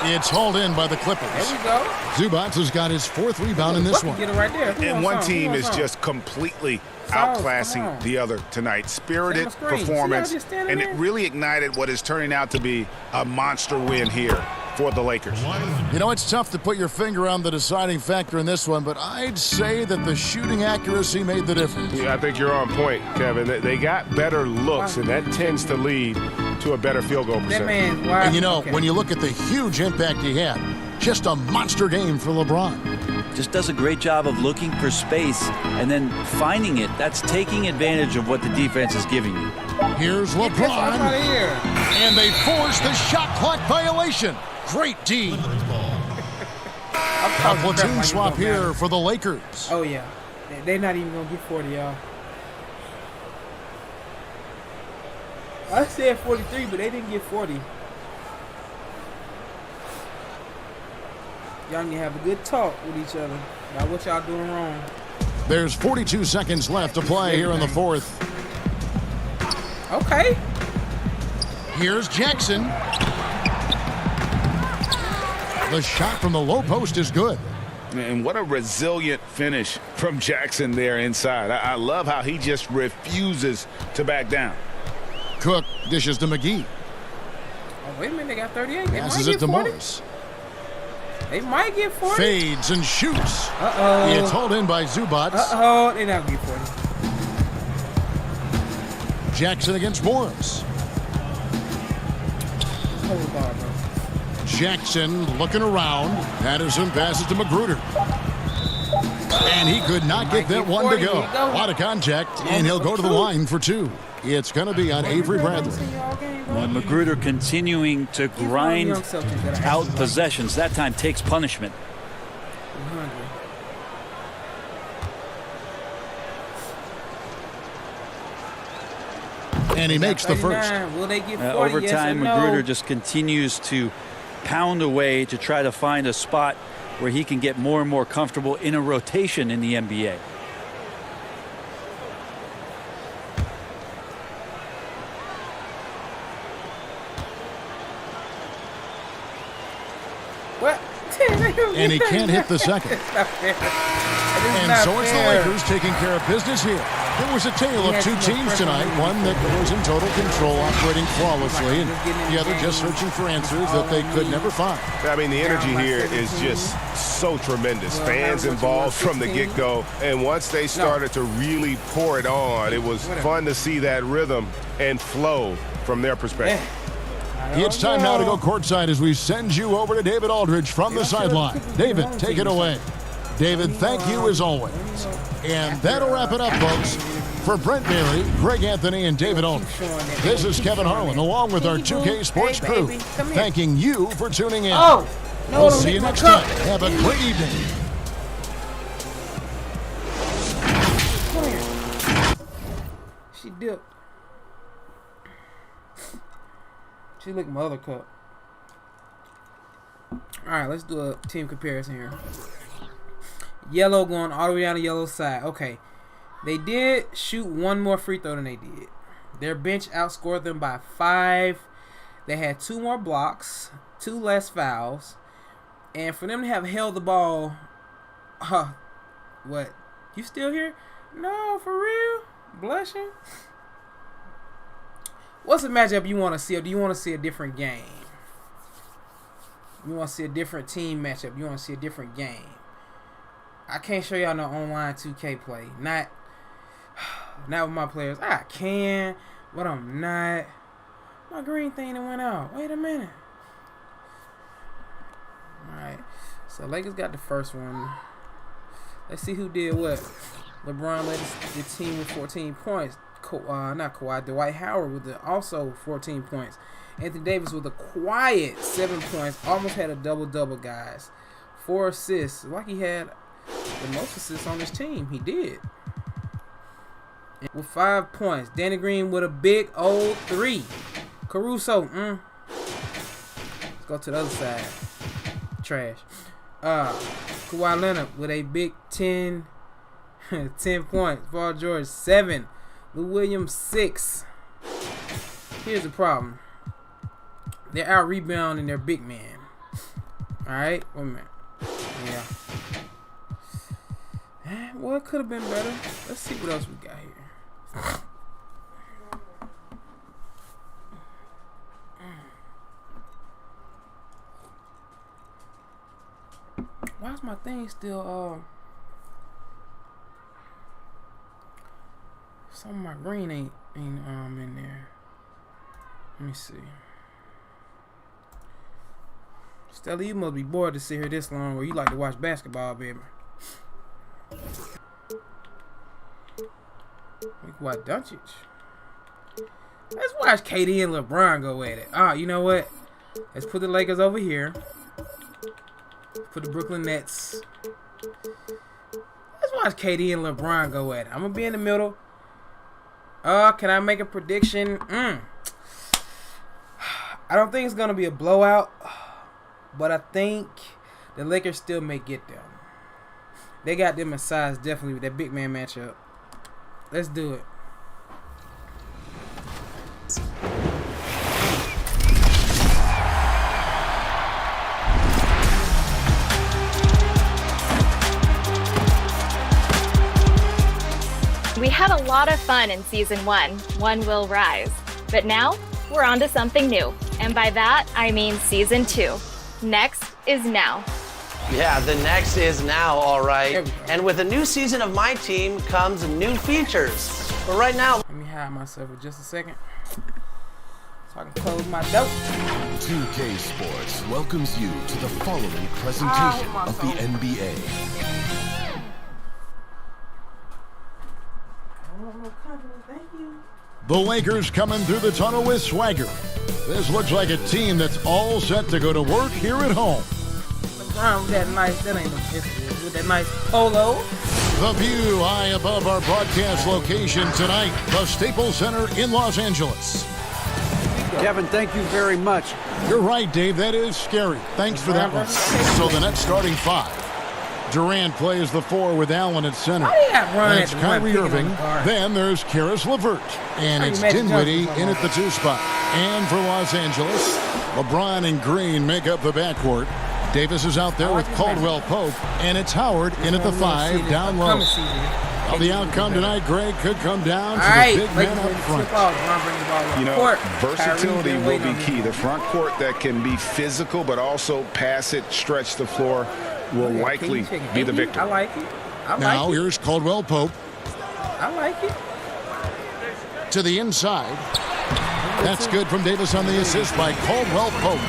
It's hauled in by the Clippers. There we go. Zubats has got his 4th rebound in this one. Get it right there. And one team is just completely outclassing the other tonight. Spirited performance, and it really ignited what is turning out to be a monster win here for the Lakers. You know, it's tough to put your finger on the deciding factor in this one, but I'd say that the shooting accuracy made the difference. Yeah, I think you're on point, Kevin. They got better looks, and that tends to lead to a better field goal percentage. And you know, when you look at the huge impact he had, just a monster game for LeBron. Just does a great job of looking for space and then finding it. That's taking advantage of what the defense is giving you. Here's LeBron. And they force the shot clock violation. Great D. A platoon swap here for the Lakers. Oh, yeah. They're not even going to get 40, y'all. I said 43, but they didn't get 40. Y'all need to have a good talk with each other about what y'all doing wrong. There's 42 seconds left to play here in the fourth. Okay. Here's Jackson. The shot from the low post is good. And what a resilient finish from Jackson there inside. I love how he just refuses to back down. Cook dishes to McGee. Oh, wait a minute, they got 38. Passes it to Morris. They might get 40. Fades and shoots. Uh-oh. It's hauled in by Zubats. Uh-oh, they're not going to get 40. Jackson against Morris. Hold the ball, bro. Jackson looking around. Patterson passes to Magruder. And he could not get that one to go. A lot of contact, and he'll go to the line for 2. It's going to be on Avery Bradley. And Magruder continuing to grind out possessions. That time takes punishment. And he makes the first. Will they get 40? Overtime, yes or no? Magruder just continues to pound away to try to find a spot where he can get more and more comfortable in a rotation in the NBA. What? And he can't hit the second. And so it's the Lakers taking care of business here. It was a tale of 2 teams tonight. One that was in total control, operating flawlessly, and the other just searching for answers that they could never find. I mean, the energy here is just so tremendous. Fans involved from the get-go. And once they started to really pour it on, it was fun to see that rhythm and flow from their perspective. It's time now to go courtside as we send you over to David Aldridge from the sideline. David, take it away. David, thank you as always. And that'll wrap it up, folks. For Brent Barry, Greg Anthony, and David Aldridge, this is Kevin Harlan along with our 2K Sports crew, thanking you for tuning in. We'll see you next time. Have a great evening. She dipped. She licked my other cup. Alright, let's do a team comparison here. Yellow going all the way down the yellow side. Okay. They did shoot one more free throw than they did. Their bench outscored them by 5. They had 2 more blocks, 2 less fouls. And for them to have held the ball... what? You still here? No, for real? Blushing? What's the matchup you want to see, or do you want to see a different game? You want to see a different team matchup? You want to see a different game? I can't show y'all no online 2K play. Not with my players. I can, but I'm not. My green thing that went out. Wait a minute. Alright. So Lakers got the first one. Let's see who did what. LeBron led the team with 14 points. Not Kawhi, Dwight Howard with also 14 points. Anthony Davis with a quiet 7 points. Almost had a double-double, guys. 4 assists. Like he had the most assists on his team. He did. And with 5 points. Danny Green with a big old 3. Caruso. Let's go to the other side. Trash. Kawhi Leonard with a big 10 points. Paul George 7. Lou Williams 6. Here's the problem. They're out rebounding their big man. Alright, wait a minute. Yeah. Well, it could have been better. Let's see what else we got here. Why is my thing still some of my green ain't in there. Let me see. Stella, you must be bored to sit here this long, or you like to watch basketball, baby. We can watch Doncic. Let's watch KD and LeBron go at it. You know what? Let's put the Lakers over here. Put the Brooklyn Nets. Let's watch KD and LeBron go at it. I'm gonna be in the middle. Can I make a prediction? I don't think it's gonna be a blowout, but I think the Lakers still may get them. They got them in size, definitely, with that big man matchup. Let's do it. We had a lot of fun in Season 1, One Will Rise. But now, we're on to something new. And by that, I mean Season 2. Next is now. Yeah, the next is now, all right. And with a new season of my team comes new features. But right now... Let me hide myself for just a second so I can close my door. 2K Sports welcomes you to the following presentation of the NBA. The Lakers coming through the tunnel with swagger. This looks like a team that's all set to go to work here at home. LeBron with that nice, that ain't no history, with that nice polo. The view high above our broadcast location tonight, the Staples Center in Los Angeles. Kevin, thank you very much. You're right, Dave. That is scary. Thanks for that one. So the Nets starting 5. Durant plays the 4 with Allen at center. That's Kyrie Irving. Then there's Karis LeVert. And it's Dinwiddie in at the 2 spot. And for Los Angeles, LeBron and Green make up the backcourt. Davis is out there with Caldwell Pope. And it's Howard in at the 5 down low. Well, the outcome tonight, Greg, could come down to the big man up front. You know, versatility will be key. The front court that can be physical but also pass it, stretch the floor, will likely be the victor. I like it. Now here's Caldwell Pope. I like it. To the inside. That's good from Davis on the assist by Caldwell Pope.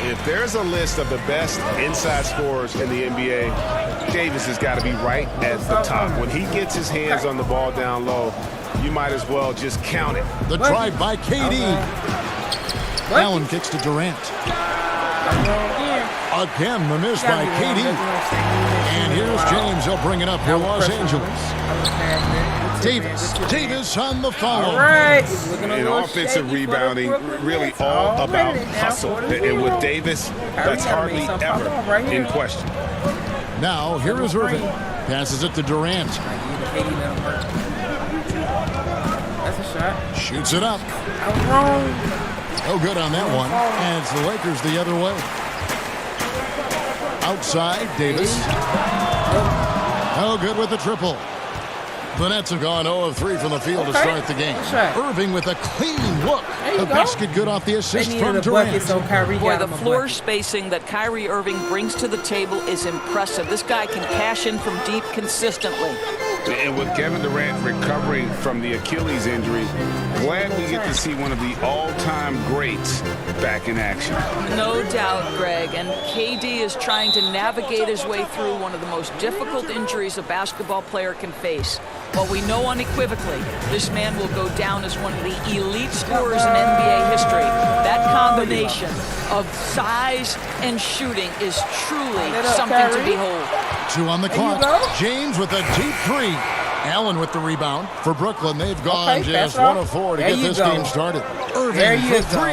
If there's a list of the best inside scorers in the NBA, Davis has got to be right at the top. When he gets his hands on the ball down low, you might as well just count it. The drive by KD. Allen kicks to Durant. Again, the miss by KD. And here's James. He'll bring it up for Los Angeles. Davis on the follow. All right. And offensive rebounding, really all about hustle. And with Davis, that's hardly ever in question. Now, here is Irving. Passes it to Durant. That's a shot. Shoots it up. I'm wrong. No good on that one. And it's the Lakers the other way. Outside, Davis. No good with the triple. The Nets have gone 0 of 3 from the field to start the game. Irving with a clean look. The basket good off the assist from Durant. Boy, the floor spacing that Kyrie Irving brings to the table is impressive. This guy can cash in from deep consistently. And with Kevin Durant recovering from the Achilles injury, glad we get to see one of the all-time greats back in action. No doubt, Greg. And KD is trying to navigate his way through one of the most difficult injuries a basketball player can face. But we know unequivocally this man will go down as one of the elite scorers in NBA history. That combination of size and shooting is truly something to behold. 2 on the clock. James with a deep 3. Allen with the rebound. For Brooklyn, they've gone just 1 of 4 to get this game started. Irving for 3.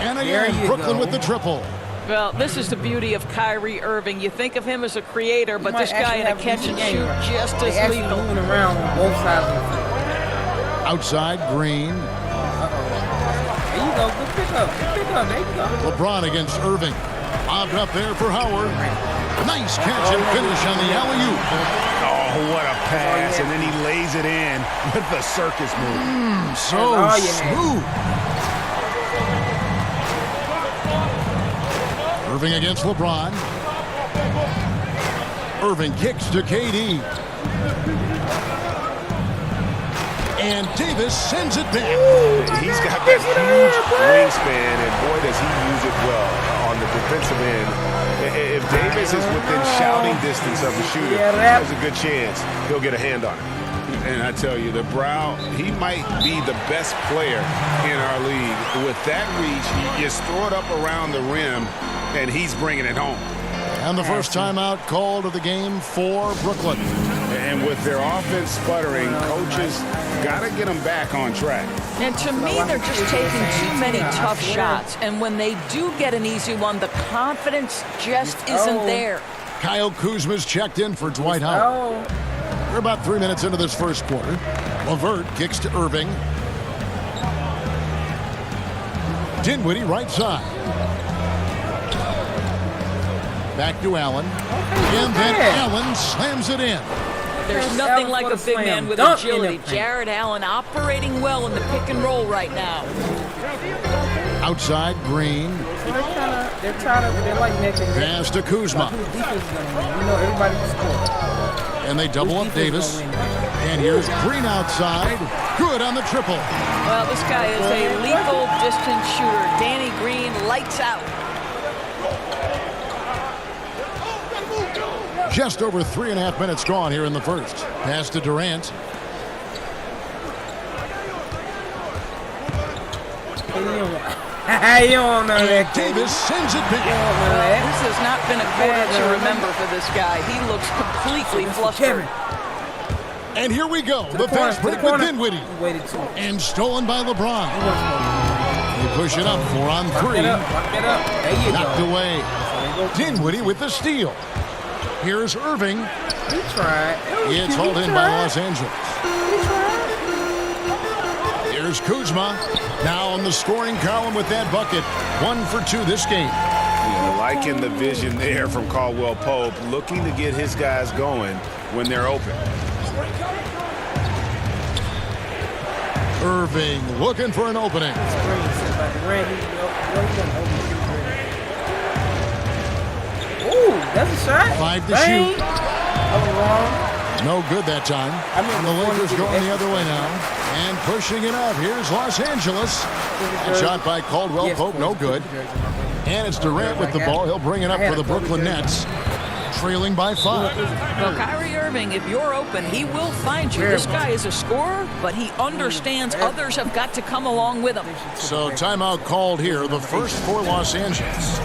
And again, Brooklyn with the triple. Well, this is the beauty of Kyrie Irving. You think of him as a creator, but this guy in a catch and shoot just as lethal. Moving around on both sides of the field. Outside, Green. There you go. Good pick up. Good pick up. There you go. LeBron against Irving. Lobbed up there for Howard. Nice catch and finish on the alley-oop. Oh, what a pass. And then he lays it in with the circus move. So smooth. Irving against LeBron. Irving kicks to KD. And Davis sends it back. He's got that huge wingspan, and boy, does he use it well on the defensive end. If Davis is within shouting distance of the shooter, there's a good chance he'll get a hand on it. And I tell you, the brow, he might be the best player in our league. With that reach, you just throw it up around the rim, and he's bringing it home. And the first timeout called of the game for Brooklyn. And with their offense sputtering, coaches got to get them back on track. And to me, they're just taking too many tough shots. And when they do get an easy one, the confidence just isn't there. Kyle Kuzma's checked in for Dwight Howard. We're about 3 minutes into this first quarter. LeVert kicks to Irving. Dinwiddie right side. Back to Allen. And then Allen slams it in. There's nothing like a big man with agility. Jared Allen operating well in the pick and roll right now. Outside, Green. They're like neck and neck. Pass to Kuzma. Everybody can score. And they double up Davis. And here's Green outside. Good on the triple. Well, this guy is a lethal distance shooter. Danny Green lights out. Just over 3.5 minutes gone here in the first. Pass to Durant. You don't know that. Davis sends it back. Well, this has not been a quarter to remember for this guy. He looks completely flustered. And here we go. The fast break with Dinwiddie. And stolen by LeBron. They push it up 4 on 3. Knocked away. Dinwiddie with the steal. Here's Irving. He tried. It's hauled in by Los Angeles. Here's Kuzma. Now on the scoring column with that bucket. 1 for 2 this game. Liking the vision there from Caldwell Pope, looking to get his guys going when they're open. Irving looking for an opening. Ooh, that's a shot. 5 to shoot. No good that time. And the Lakers going the other way now. And pushing it up. Here's Los Angeles. And shot by Caldwell Pope, no good. And it's Durant with the ball. He'll bring it up for the Brooklyn Nets. Trailing by 5. Well, Kyrie Irving, if you're open, he will find you. This guy is a scorer, but he understands others have got to come along with him. So timeout called here, the first for Los Angeles.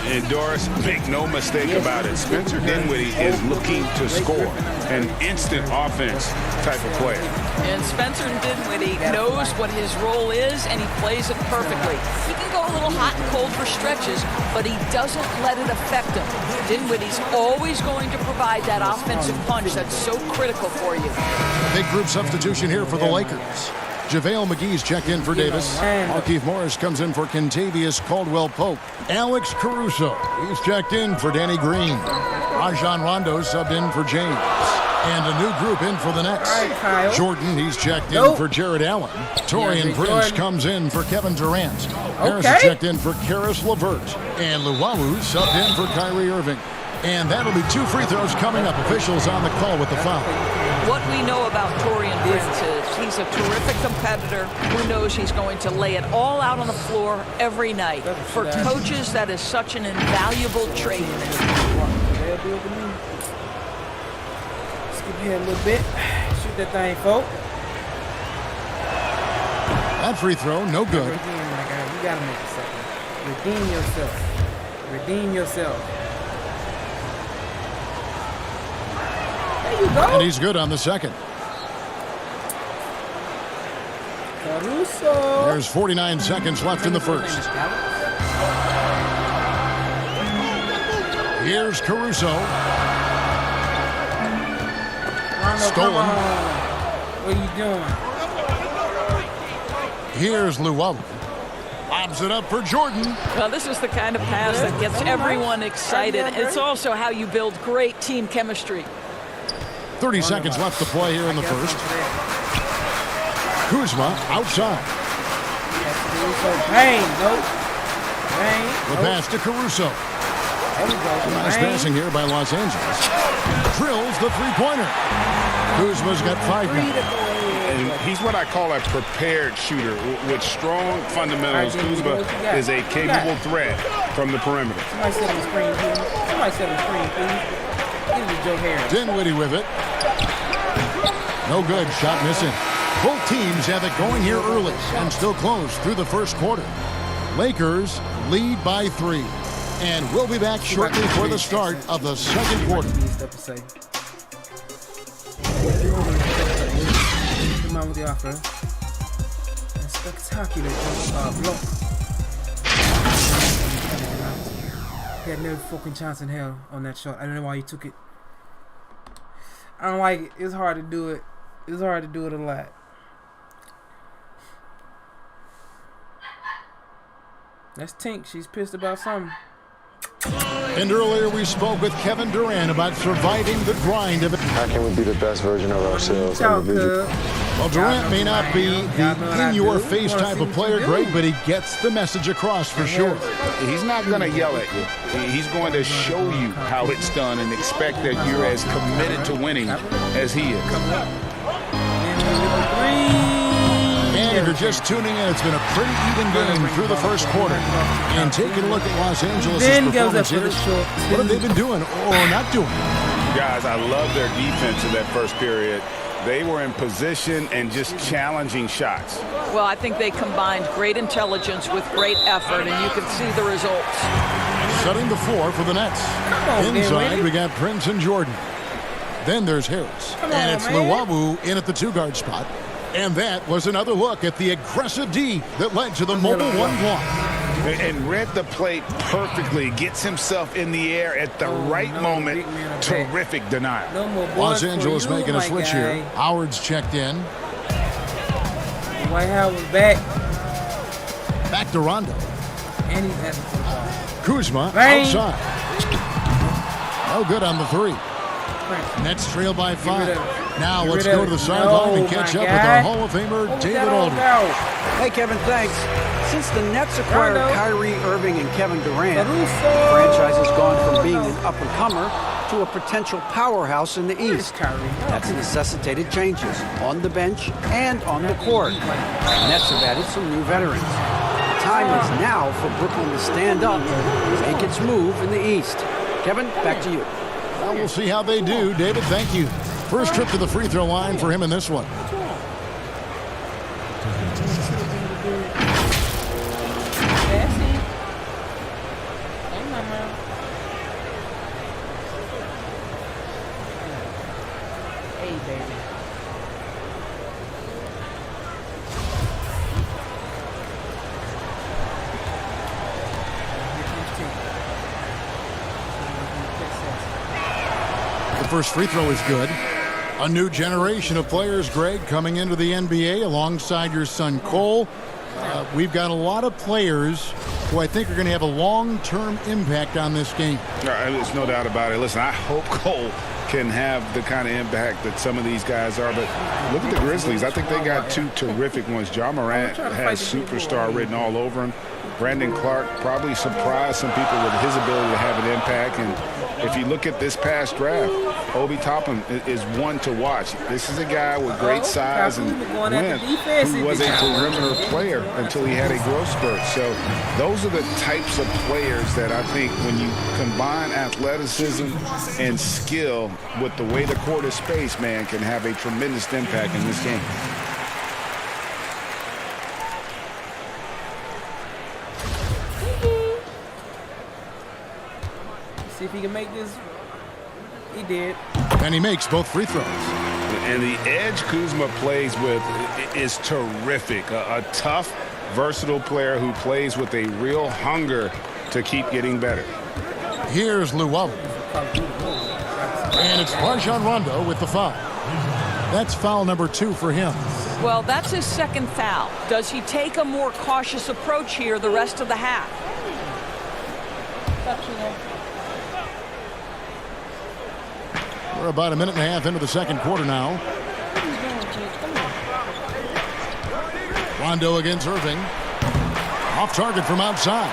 And Doris, make no mistake about it. Spencer Dinwiddie is looking to score. An instant offense type of player. And Spencer Dinwiddie knows what his role is, and he plays it perfectly. He can go a little hot and cold for stretches, but he doesn't let it affect him. Dinwiddie's always going to provide that offensive punch that's so critical for you. Big group substitution here for the Lakers. JaVale McGee's checked in for Davis. Markieff Morris comes in for Kentavious Caldwell-Pope. Alex Caruso, he's checked in for Danny Green. Rajon Rondo subbed in for James. And a new group in for the Nets. Jordan, he's checked in for Jared Allen. Torian Prince comes in for Kevin Durant. Harris is checked in for Karis LeVert. And Luwawu subbed in for Kyrie Irving. And that'll be 2 free throws coming up. Officials on the call with the foul. What we know about Torian Prince is he's a terrific competitor who knows he's going to lay it all out on the floor every night. For coaches, that is such an invaluable trait. Skip here a little bit. Shoot that thing, folks. That free throw, no good. Redeem, my guy. You gotta make a second. Redeem yourself. Redeem yourself. There you go. And he's good on the second. Caruso. There's 49 seconds left in the first. Here's Caruso. Stolen. What are you doing? Here's Luwawu. Lobs it up for Jordan. Well, this is the kind of pass that gets everyone excited. It's also how you build great team chemistry. 30 seconds left to play here in the first. Kuzma outside. The pass to Caruso. Nice passing here by Los Angeles. Drills the three-pointer. Kuzma's got 5 now. And he's what I call a prepared shooter. With strong fundamentals, Kuzma is a capable threat from the perimeter. Somebody set on the screen, please. Somebody set on the screen, please. Give it to Joe Harris. Dinwiddie with it. No good. Shot missing. Both teams have it going here early and still close through the first quarter. Lakers lead by 3. And we'll be back shortly for the start of the second quarter. Come on with the offer. That's spectacular. Block. He had no fucking chance in hell on that shot. I don't know why he took it. I don't like it. It's hard to do it. It's hard to do it a lot. That's Tink. She's pissed about something. And earlier we spoke with Kevin Durant about surviving the grind of it. How can we be the best version of ourselves individually? Well, Durant may not be the in-your-face type of player, Greg, but he gets the message across for sure. He's not going to yell at you. He's going to show you how it's done and expect that you're as committed to winning as he is. And if you're just tuning in, it's been a pretty even game through the first quarter. And taking a look at Los Angeles' performance here, what have they been doing or not doing? Guys, I love their defense in that first period. They were in position and just challenging shots. Well, I think they combined great intelligence with great effort, and you can see the results. Setting the floor for the Nets. Inside, we got Prince and Jordan. Then there's Harris. And it's Luwawu in at the 2-guard spot. And that was another look at the aggressive D that led to the mobile 1 block. And read the play perfectly. Gets himself in the air at the right moment. Terrific denial. Los Angeles making a switch here. Howard's checked in. White Howard back. Back to Rondo. And he's at the Kuzma outside. No good on the 3. Nets trail by 5. Now let's go to the sideline and catch up with our Hall of Famer, David Aldridge. Hey, Kevin, thanks. Since the Nets acquired Kyrie Irving and Kevin Durant, the franchise has gone from being an up-and-comer to a potential powerhouse in the East. That's necessitated changes on the bench and on the court. The Nets have added some new veterans. The time is now for Brooklyn to stand up and make its move in the East. Kevin, back to you. Well, we'll see how they do. David, thank you. First trip to the free throw line for him in this one. First free throw is good. A new generation of players, Greg, coming into the NBA alongside your son Cole. We've got a lot of players who I think are going to have a long-term impact on this game. There's no doubt about it. Listen, I hope Cole can have the kind of impact that some of these guys are. But look at the Grizzlies. I think they got two terrific ones. Ja Morant has superstar written all over him. Brandon Clark probably surprised some people with his ability to have an impact. And if you look at this past draft, Obi Toppin is one to watch. This is a guy with great size and length who was a perimeter player until he had a growth spurt. So those are the types of players that I think when you combine athleticism and skill with the way the court is spaced, man, can have a tremendous impact in this game. See if he can make this. He did. And he makes both free throws. And the edge Kuzma plays with is terrific. A tough, versatile player who plays with a real hunger to keep getting better. Here's Luwawu. And it's Rajon Rondo with the foul. That's foul number 2 for him. Well, that's his second foul. Does he take a more cautious approach here the rest of the half? We're about a minute and a half into the second quarter now. Rondo against Irving. Off target from outside.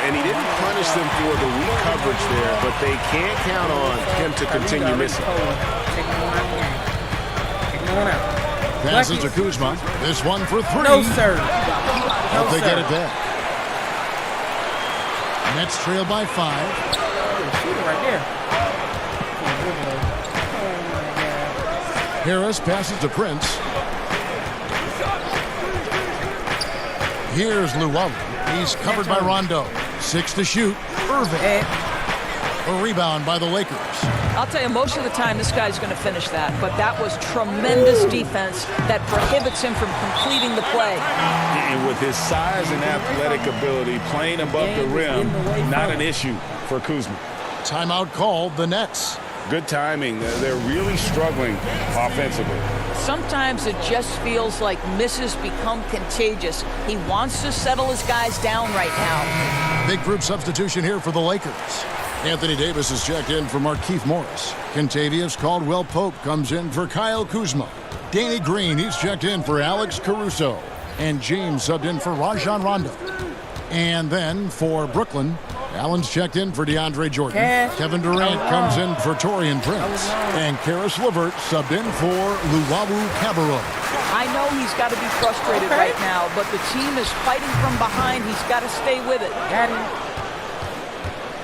And he didn't punish them for the weak coverage there, but they can't count on him to continue missing. Passes to Kuzma. This one for 3. No, sir. Hope they get it back. Nets trail by 5. Shooter right there. Harris passes to Prince. Here's Luwawu. He's covered by Rondo. 6 to shoot. Irving. A rebound by the Lakers. I'll tell you, most of the time this guy's going to finish that, but that was tremendous defense that prohibits him from completing the play. And with his size and athletic ability, playing above the rim, not an issue for Kuzma. Timeout called the Nets. Good timing. They're really struggling offensively. Sometimes it just feels like misses become contagious. He wants to settle his guys down right now. Big group substitution here for the Lakers. Anthony Davis is checked in for Markieff Morris. Kentavious Caldwell-Pope comes in for Kyle Kuzma. Danny Green, he's checked in for Alex Caruso. And James subbed in for Rajon Rondo. And then for Brooklyn, Allen's checked in for DeAndre Jordan. Kevin Durant comes in for Taurean Prince. And Karis LeVert subbed in for Luwawu-Cabarrot. I know he's got to be frustrated right now, but the team is fighting from behind. He's got to stay with it. Got him.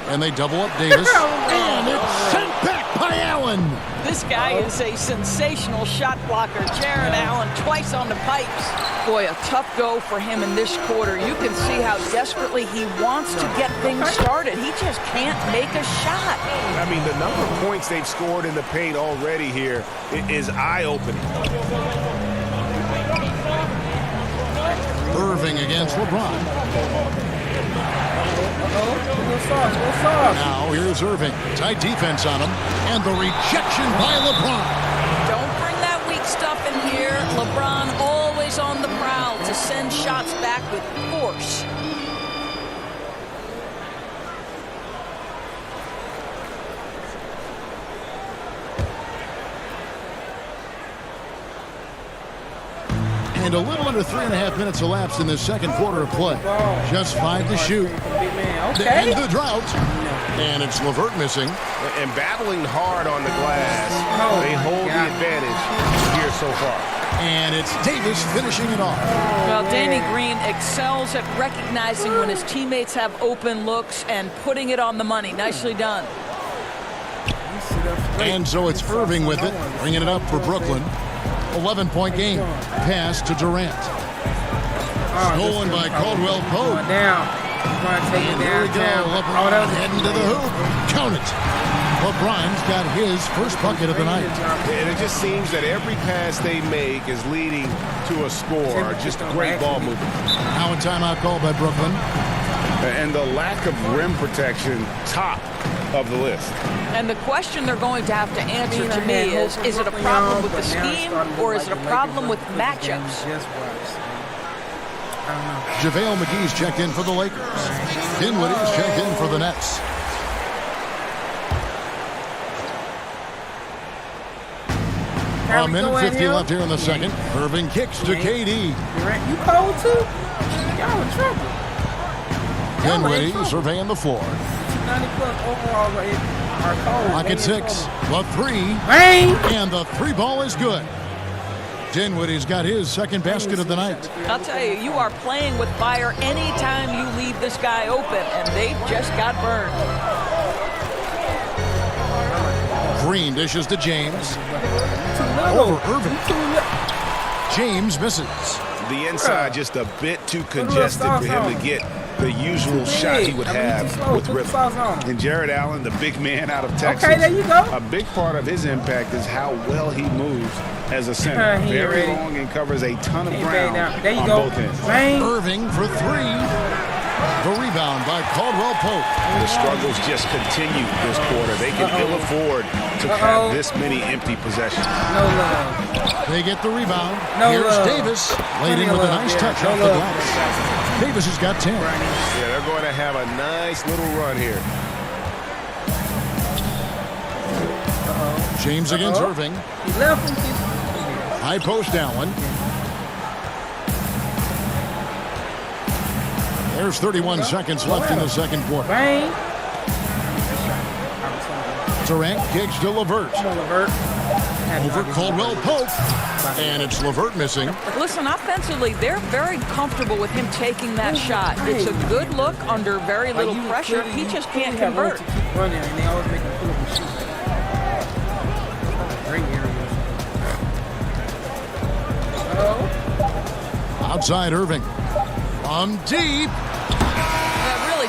And they double up Davis. And it's sent back by Allen. This guy is a sensational shot blocker. Jaron Allen twice on the pipes. Boy, a tough go for him in this quarter. You can see how desperately he wants to get things started. He just can't make a shot. I mean, the number of points they've scored in the paint already here is eye-opening. Irving against LeBron. Now here's Irving. Tight defense on him. And the rejection by LeBron. Don't bring that weak stuff in here. LeBron always on the prowl to send shots back with force. And a little under 3.5 minutes elapsed in this second quarter of play. Just 5 to shoot. And the drought. And it's LeVert missing. And battling hard on the glass. They hold the advantage here so far. And it's Davis finishing it off. Well, Danny Green excels at recognizing when his teammates have open looks and putting it on the money. Nicely done. And so it's Irving with it, bringing it up for Brooklyn. 11-point game. Pass to Durant. Stolen by Caldwell Pope. And here we go. LeBron heading to the hoop. Count it. LeBron's got his first bucket of the night. And it just seems that every pass they make is leading to a score. Just great ball movement. Now a timeout call by Brooklyn. And the lack of rim protection, top of the list. And the question they're going to have to answer to me is it a problem with the scheme or is it a problem with matchups? JaVale McGee's checked in for the Lakers. Dinwiddie's checked in for the Nets. A minute 50 left here in the second. Irving kicks to KD. You cold too? Y'all in trouble. Dinwiddie surveying the floor. 90-plus overall are cold. Clock at 6. The three. Bang! And the three ball is good. Dinwiddie's got his second basket of the night. I'll tell you, you are playing with fire anytime you leave this guy open, and they just got burned. Green dishes to James. Over Irving. James misses. The inside just a bit too congested for him to get the usual shot he would have with rhythm. And Jared Allen, the big man out of Texas, okay, there you go. A big part of his impact is how well he moves as a center. Very long and covers a ton of ground on both ends. Irving for three. The rebound by Caldwell Pope. The struggles just continue this quarter. They can ill afford to have this many empty possessions. No love. They get the rebound. No Here's love. Davis. Laid in with a nice touch off the glass. Davis has got 10. Yeah, they're going to have a nice little run here. James against Irving. He left him. High post Allen. There's 31 seconds left in the second quarter. Bang. Durant kicks to LeVert. Over Caldwell Pope. And it's LeVert missing. Listen, offensively, they're very comfortable with him taking that shot. It's a good look under very little pressure. He just can't convert. Outside Irving. On deep.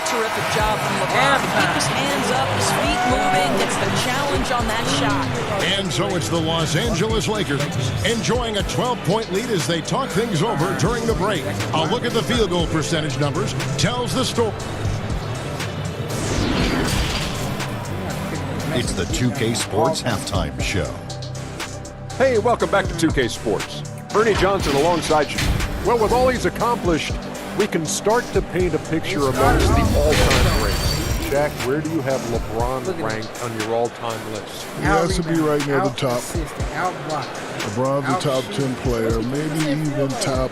Terrific job from LeBron to keep his hands up, his feet moving. It's the challenge on that shot. And so it's the Los Angeles Lakers enjoying a 12-point lead as they talk things over during the break. A look at the field goal percentage numbers tells the story. It's the 2K Sports Halftime Show. Hey, welcome back to 2K Sports. Ernie Johnson alongside you. Well, with all he's accomplished, we can start to paint a picture amongst the all-time greats. Shaq, where do you have LeBron ranked on your all-time list? He has to be right near the top. LeBron's a top 10 player, maybe even top.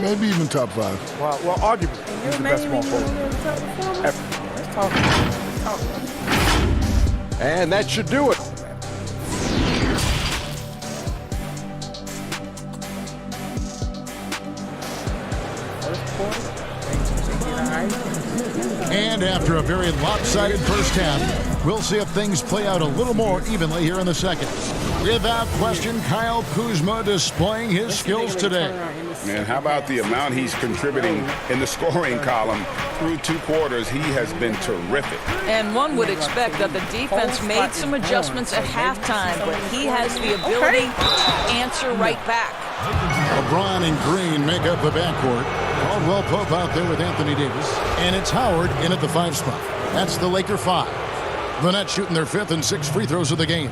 Maybe even top 5. Well, arguably, he's the best small forward ever. Let's talk. And that should do it. And after a very lopsided first half, we'll see if things play out a little more evenly here in the second. Without question, Kyle Kuzma displaying his skills today. Man, how about the amount he's contributing in the scoring column through 2 quarters? He has been terrific. And one would expect that the defense made some adjustments at halftime, but he has the ability to answer right back. LeBron and Green make up the backcourt. Caldwell Pope out there with Anthony Davis. And it's Howard in at the 5 spot. That's the Laker 5. The Nets shooting their 5th and 6th free throws of the game.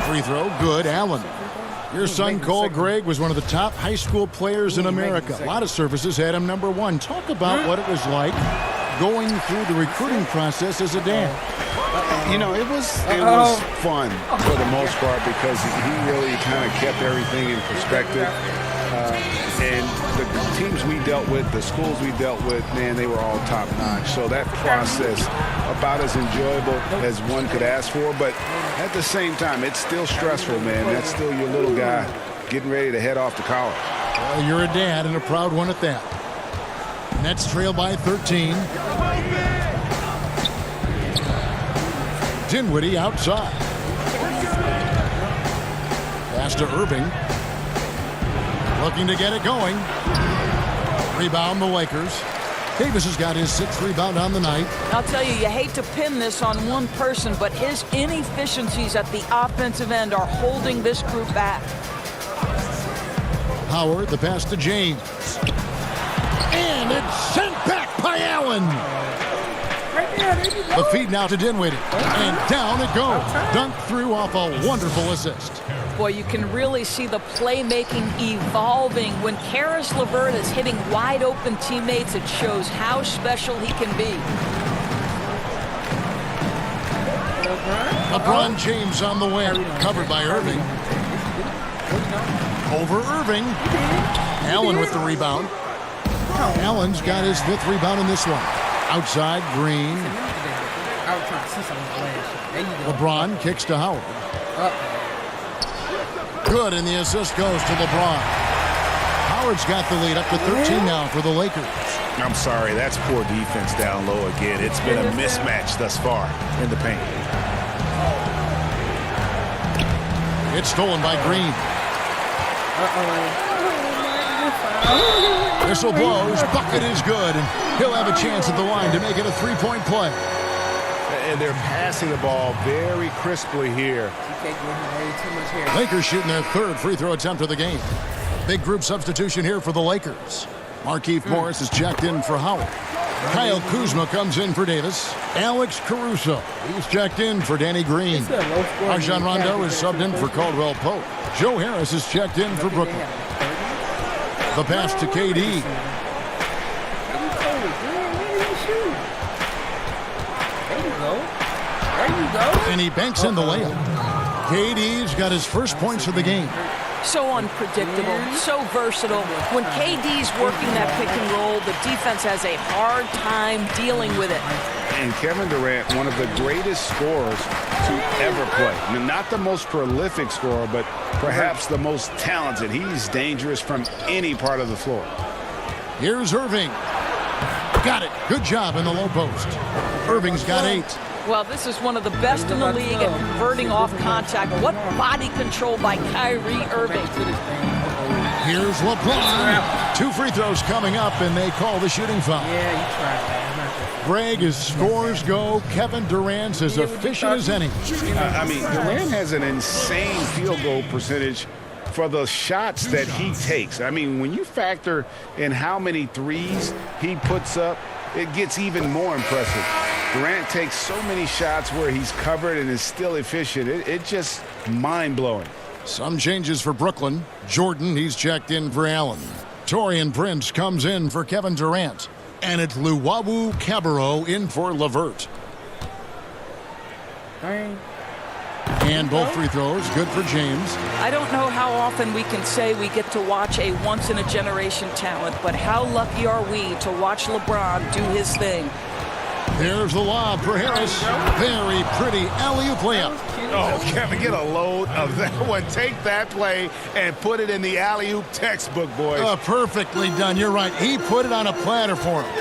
Free throw, good. Allen. Your son, Cole Gregg, was one of the top high school players in America. A lot of services had him number 1. Talk about what it was like going through the recruiting process as a dad. You know, it was fun for the most part because he really kind of kept everything in perspective. And the teams we dealt with, the schools we dealt with, man, they were all top-notch. So that process, about as enjoyable as one could ask for. But at the same time, it's still stressful, man. That's still your little guy getting ready to head off to college. Well, you're a dad and a proud one at that. Nets trail by 13. Dinwiddie outside. Pass to Irving. Looking to get it going. Rebound the Lakers. Davis has got his 6th rebound on the night. I'll tell you, you hate to pin this on one person, but his inefficiencies at the offensive end are holding this group back. Howard, the pass to James. And it's sent back by Allen. The feed now to Dinwiddie. And down it goes. Dunked through off a wonderful assist. Boy, you can really see the playmaking evolving. When Karis LeVert is hitting wide open teammates, it shows how special he can be. LeBron James on the wing. Covered by Irving. Over Irving. Allen with the rebound. Allen's got his 5th rebound in this one. Outside, Green. LeBron kicks to Howard. Good, and the assist goes to LeBron. Howard's got the lead up to 13 now for the Lakers. I'm sorry, that's poor defense down low again. It's been a mismatch thus far in the paint. It's stolen by Green. Whistle blows, bucket is good, and he'll have a chance at the line to make it a 3-point play. And they're passing the ball very crisply here. Lakers shooting their 3rd free throw attempt of the game. Big group substitution here for the Lakers. Markieff Morris is checked in for Howard. Kyle Kuzma comes in for Davis. Alex Caruso, he's checked in for Danny Green. Rajon Rondo is subbed in for Caldwell Pope. Joe Harris is checked in for Brooklyn. The pass to KD. And he banks in the layup. KD's got his first points of the game. So unpredictable, so versatile. When KD's working that pick and roll, the defense has a hard time dealing with it. And Kevin Durant, one of the greatest scorers to ever play. I mean, not the most prolific scorer, but perhaps the most talented. He's dangerous from any part of the floor. Here's Irving. Got it. Good job in the low post. Irving's got 8. Well, this is one of the best in the league at converting off contact. What body control by Kyrie Irving. Here's LeBron. 2 free throws coming up, and they call the shooting foul. Yeah, you tried that. Greg, as scores go, Kevin Durant's as efficient as any. I mean, Durant has an insane field goal percentage for the shots that he takes. I mean, when you factor in how many threes he puts up, it gets even more impressive. Durant takes so many shots where he's covered and is still efficient. It's just mind-blowing. Some changes for Brooklyn. Jordan, he's checked in for Allen. Taurean Prince comes in for Kevin Durant. And it's Luwawu Cabarrot in for LeVert. And both free throws, good for James. I don't know how often we can say we get to watch a once-in-a-generation talent, but how lucky are we to watch LeBron do his thing? There's the lob for Harris. Very pretty alley-oop layup. Oh, Kevin, get a load of that one. Take that play and put it in the alley-oop textbook, boys. Perfectly done. You're right. He put it on a platter for him.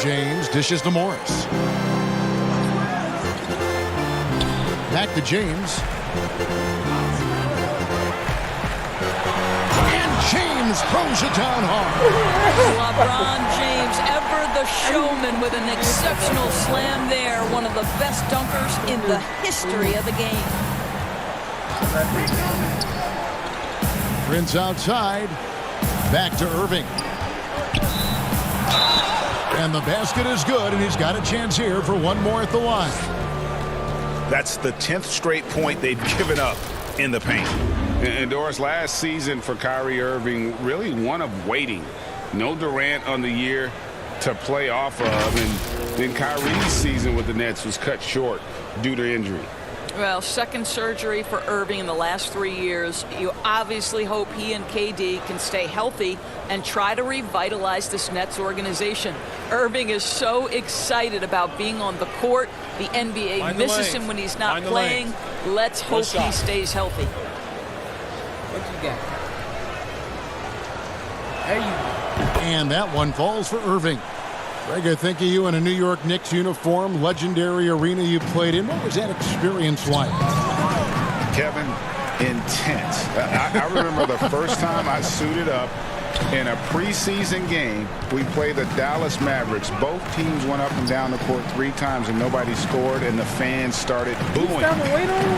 James dishes to Morris. Back to James. And James throws it down hard. LeBron James, ever the showman, with an exceptional slam there. One of the best dunkers in the history of the game. Prince outside. Back to Irving. And the basket is good, and he's got a chance here for one more at the line. That's the 10th straight point they've given up in the paint. And Doris, last season for Kyrie Irving, really one of waiting. No Durant on the year to play off of, and then Kyrie's season with the Nets was cut short due to injury. Well, second surgery for Irving in the last 3 years. You obviously hope he and KD can stay healthy and try to revitalize this Nets organization. Irving is so excited about being on the court. The NBA misses him when he's not playing. Let's hope he stays healthy. What you got? There you go. And that one falls for Irving. Greg, I think of you in a New York Knicks uniform, legendary arena you played in. What was that experience like? Kevin, intense. I remember the first time I suited up in a preseason game. We played the Dallas Mavericks. Both teams went up and down the court 3 times and nobody scored, and the fans started booing.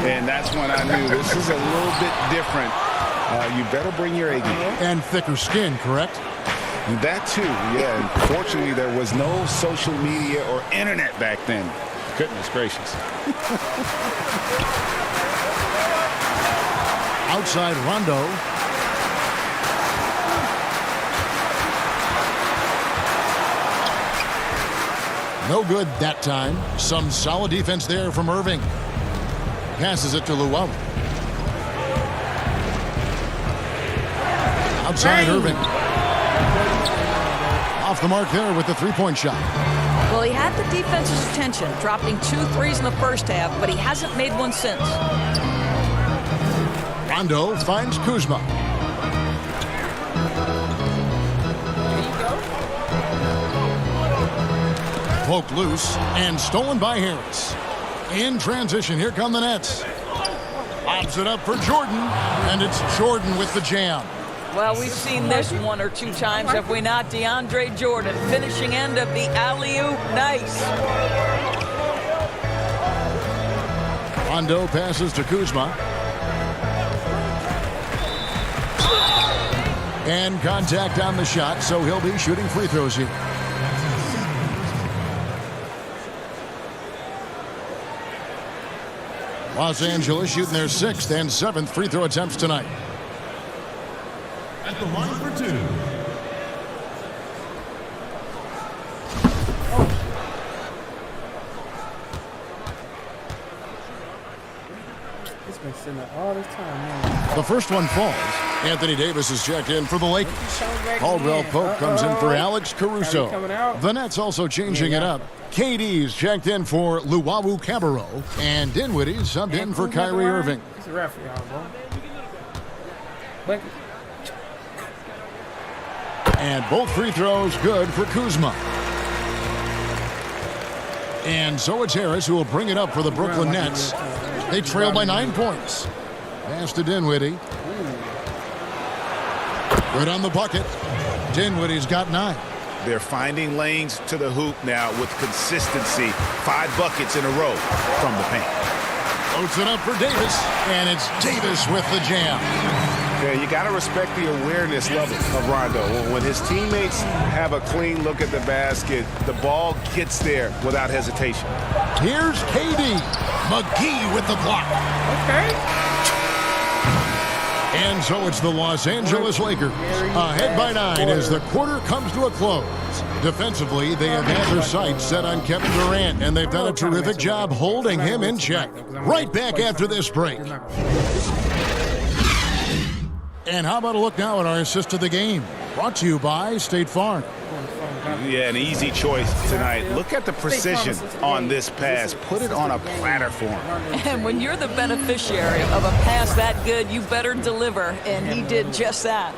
And that's when I knew this is a little bit different. You better bring your A game. And thicker skin, correct? That too, yeah. Unfortunately, there was no social media or internet back then. Goodness gracious. Outside Rondo. No good that time. Some solid defense there from Irving. Passes it to Luau. Outside Irving. Off the mark there with the three-point shot. Well, he had the defense's attention, dropping 2 threes in the first half, but he hasn't made one since. Rondo finds Kuzma. Poked loose and stolen by Harris. In transition, here come the Nets. Obs it up for Jordan, and it's Jordan with the jam. Well, we've seen this 1 or 2 times, have we not? DeAndre Jordan, finishing end of the alley-oop. Nice. Rondo passes to Kuzma. And contact on the shot, so he'll be shooting free throws here. Los Angeles shooting their 6th and 7th free throw attempts tonight. At the line for 2. It's been sitting there all this time, man. The first one falls. Anthony Davis is checked in for the Lakers. Caldwell Pope comes in for Alex Caruso. The Nets also changing it up. KD's checked in for Luau Cabarro. And Dinwiddie subbed in for Kyrie Irving. It's a wrap for y'all, bro. And both free throws good for Kuzma. And so it's Harris who will bring it up for the Brooklyn Nets. They trail by 9 points. Pass to Dinwiddie. Good on the bucket. Dinwiddie's got 9. They're finding lanes to the hoop now with consistency. 5 buckets in a row from the paint. Floats it up for Davis, and it's Davis with the jam. Yeah, you got to respect the awareness level of Rondo. When his teammates have a clean look at the basket, the ball gets there without hesitation. Here's KD. McGee with the block. Okay. And so it's the Los Angeles Lakers ahead by 9 as the quarter comes to a close. Defensively, they have had their sights set on Kevin Durant, and they've done a terrific job holding him in check. Right back after this break. And how about a look now at our assist of the game? Brought to you by State Farm. Yeah, an easy choice tonight. Look at the precision on this pass. Put it on a platter for him. And when you're the beneficiary of a pass that good, you better deliver, and he did just that.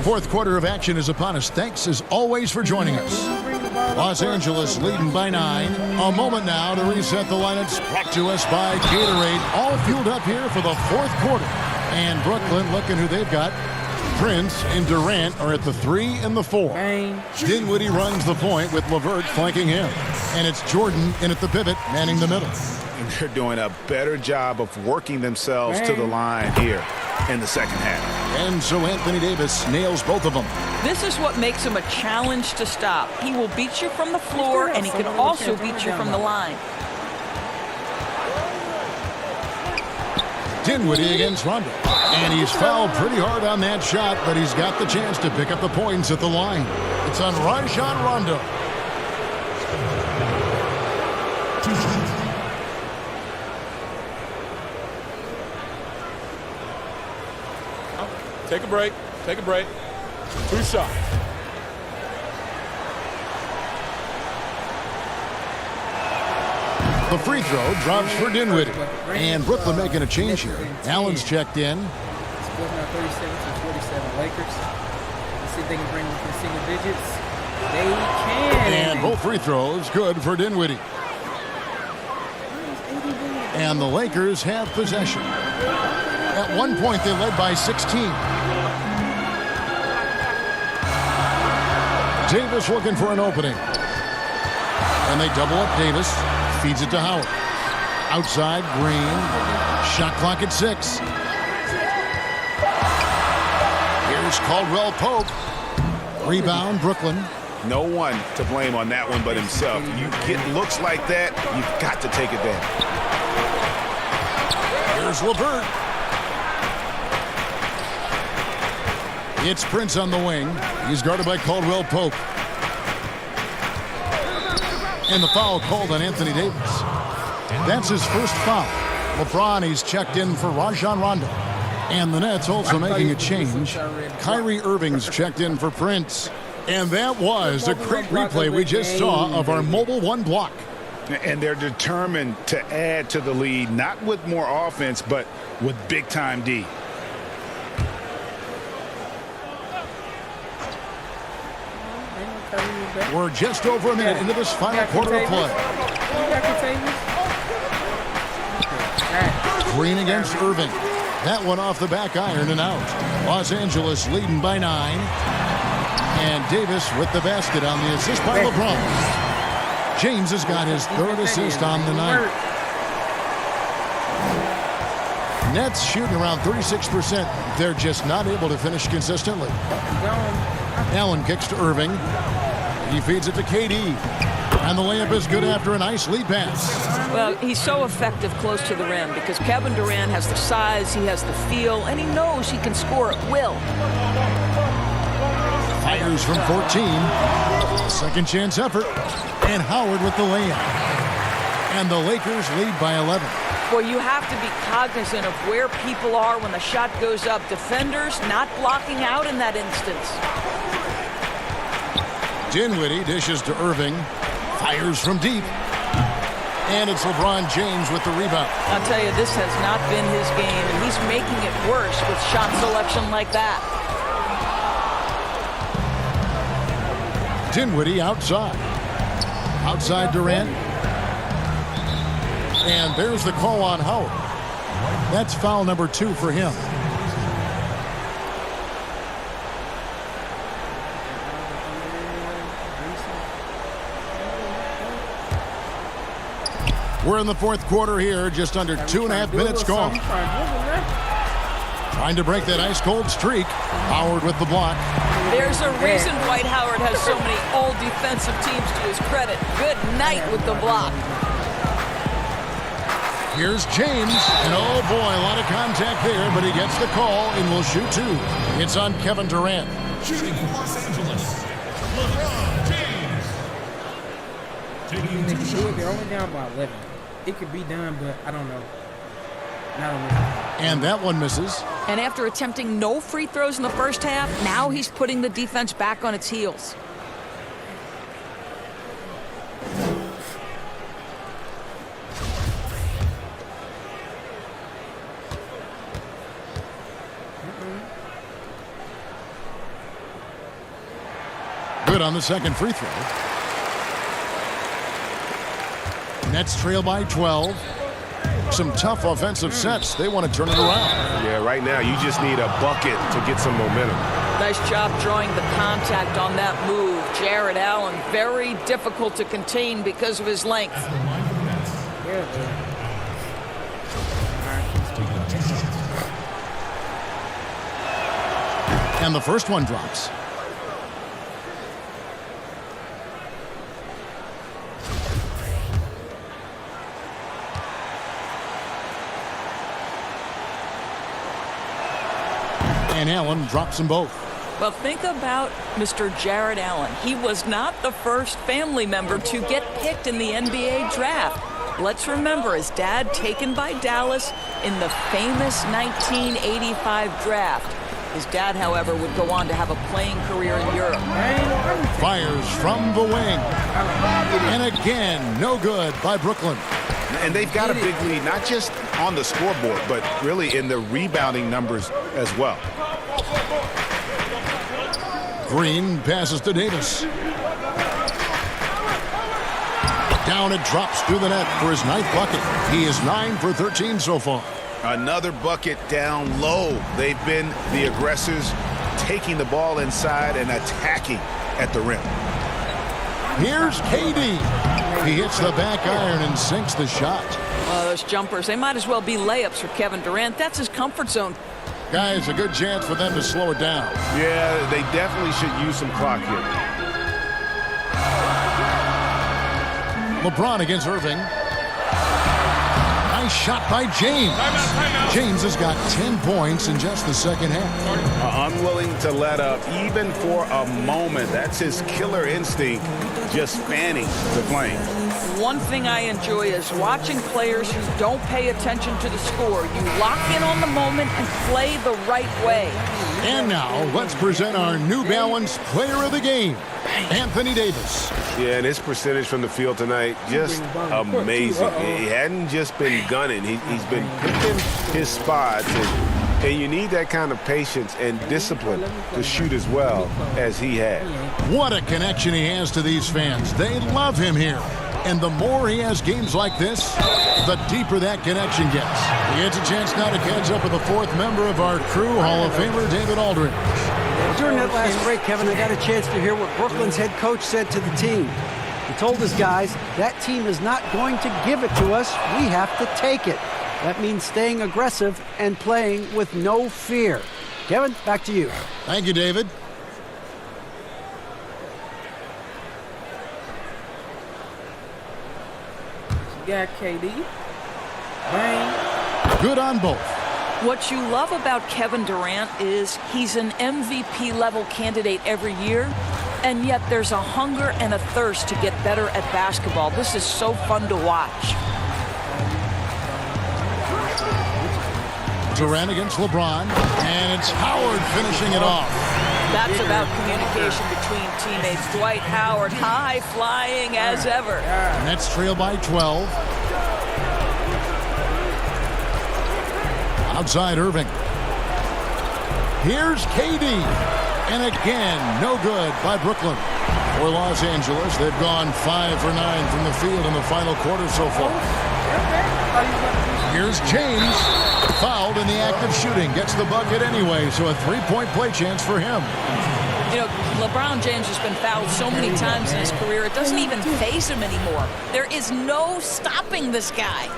Fourth quarter of action is upon us. Thanks, as always, for joining us. Los Angeles leading by 9. A moment now to reset the lineups. Brought to us by Gatorade. All fueled up here for the fourth quarter. And Brooklyn, looking who they've got. Prince and Durant are at the 3 and the 4. Dinwiddie runs the point with LeVert flanking him. And it's Jordan in at the pivot, manning the middle. And they're doing a better job of working themselves to the line here in the second half. And so Anthony Davis nails both of them. This is what makes him a challenge to stop. He will beat you from the floor, and he can also beat you from the line. Dinwiddie against Rondo. And he's fouled pretty hard on that shot, but he's got the chance to pick up the points at the line. It's on Rajon Rondo. Take a break. Take a break. 2 shots. The free throw drops for Dinwiddie. And Brooklyn making a change here. Allen's checked in. Score now 37-47 Lakers. Let's see if they can bring within single digits. They can. And both free throws good for Dinwiddie. And the Lakers have possession. At one point, they led by 16. Davis looking for an opening. And they double up Davis. Feeds it to Howard. Outside, Green. Shot clock at 6. Here's Caldwell Pope. Rebound, Brooklyn. No one to blame on that one but himself. You get looks like that, you've got to take it down. Here's LeVert. It's Prince on the wing. He's guarded by Caldwell Pope. And the foul called on Anthony Davis. That's his first foul. LeBron, he's checked in for Rajon Rondo. And the Nets also making a change. Kyrie Irving's checked in for Prince. And that was a great replay we just saw of our Mobile One block. And they're determined to add to the lead, not with more offense, but with big-time D. We're just over a minute into this final quarter of play. Green against Irving. That one off the back iron and out. Los Angeles leading by 9. And Davis with the basket on the assist by LeBron. James has got his 3rd assist on the night. Nets shooting around 36%. They're just not able to finish consistently. Allen kicks to Irving. He feeds it to KD. And the layup is good after a nice lead pass. Well, he's so effective close to the rim because Kevin Durant has the size, he has the feel, and he knows he can score at will. Fires from 14. Second chance effort. And Howard with the layup. And the Lakers lead by 11. Well, you have to be cognizant of where people are when the shot goes up. Defenders not blocking out in that instance. Dinwiddie dishes to Irving. Fires from deep. And it's LeBron James with the rebound. I'll tell you, this has not been his game, and he's making it worse with shot selection like that. Dinwiddie outside. Outside Durant. And there's the call on Howard. That's foul number 2 for him. We're in the 4th quarter here, just under 2.5 minutes gone. Trying to break that ice-cold streak. Howard with the block. There's a reason Dwight Howard has so many all-defensive teams to his credit. Good night with the block. Here's James, and oh boy, a lot of contact there, but he gets the call and will shoot 2. It's on Kevin Durant. Shooting for Los Angeles, LeBron James. They're only down by 11. It could be done, but I don't know. And that one misses. And after attempting no free throws in the first half, now he's putting the defense back on its heels. Good on the second free throw. Nets trail by 12. Some tough offensive sets. They want to turn it around. Yeah, right now you just need a bucket to get some momentum. Nice job drawing the contact on that move. Jared Allen, very difficult to contain because of his length. And the first one drops. And Allen drops them both. Well, think about Mr. Jared Allen. He was not the first family member to get picked in the NBA draft. Let's remember his dad taken by Dallas in the famous 1985 draft. His dad, however, would go on to have a playing career in Europe. Fires from the wing. And again, no good by Brooklyn. And they've got a big lead, not just on the scoreboard, but really in the rebounding numbers as well. Green passes to Davis. Down it drops through the net for his 9th bucket. He is 9 for 13 so far. Another bucket down low. They've been the aggressors, taking the ball inside and attacking at the rim. Here's KD. He hits the back iron and sinks the shot. Those jumpers, they might as well be layups for Kevin Durant. That's his comfort zone. Guys, a good chance for them to slow it down. Yeah, they definitely should use some clock here. LeBron against Irving. Nice shot by James. James has got 10 points in just the second half. Unwilling to let up even for a moment. That's his killer instinct, just fanning the flame. One thing I enjoy is watching players who don't pay attention to the score. You lock in on the moment and play the right way. And now, let's present our New Balance Player of the Game, Anthony Davis. Yeah, and his percentage from the field tonight, just amazing. He hadn't just been gunning. He's been picking his spots. And you need that kind of patience and discipline to shoot as well as he had. What a connection he has to these fans. They love him here. And the more he has games like this, the deeper that connection gets. He gets a chance now to catch up with the 4th member of our crew, Hall of Famer David Aldridge. During that last break, Kevin, I got a chance to hear what Brooklyn's head coach said to the team. He told his guys, that team is not going to give it to us. We have to take it. That means staying aggressive and playing with no fear. Kevin, back to you. Thank you, David. Got KD. Bang. Good on both. What you love about Kevin Durant is he's an MVP level candidate every year, and yet there's a hunger and a thirst to get better at basketball. This is so fun to watch. Durant against LeBron, and it's Howard finishing it off. That's about communication between teammates. Dwight Howard, high flying as ever. Nets trail by 12. Outside Irving. Here's KD. And again, no good by Brooklyn. For Los Angeles, they've gone 5 for 9 from the field in the final quarter so far. Here's James. Fouled in the act of shooting. Gets the bucket anyway, so a 3-point play chance for him. You know, LeBron James has been fouled so many times in his career, it doesn't even faze him anymore. There is no stopping this guy.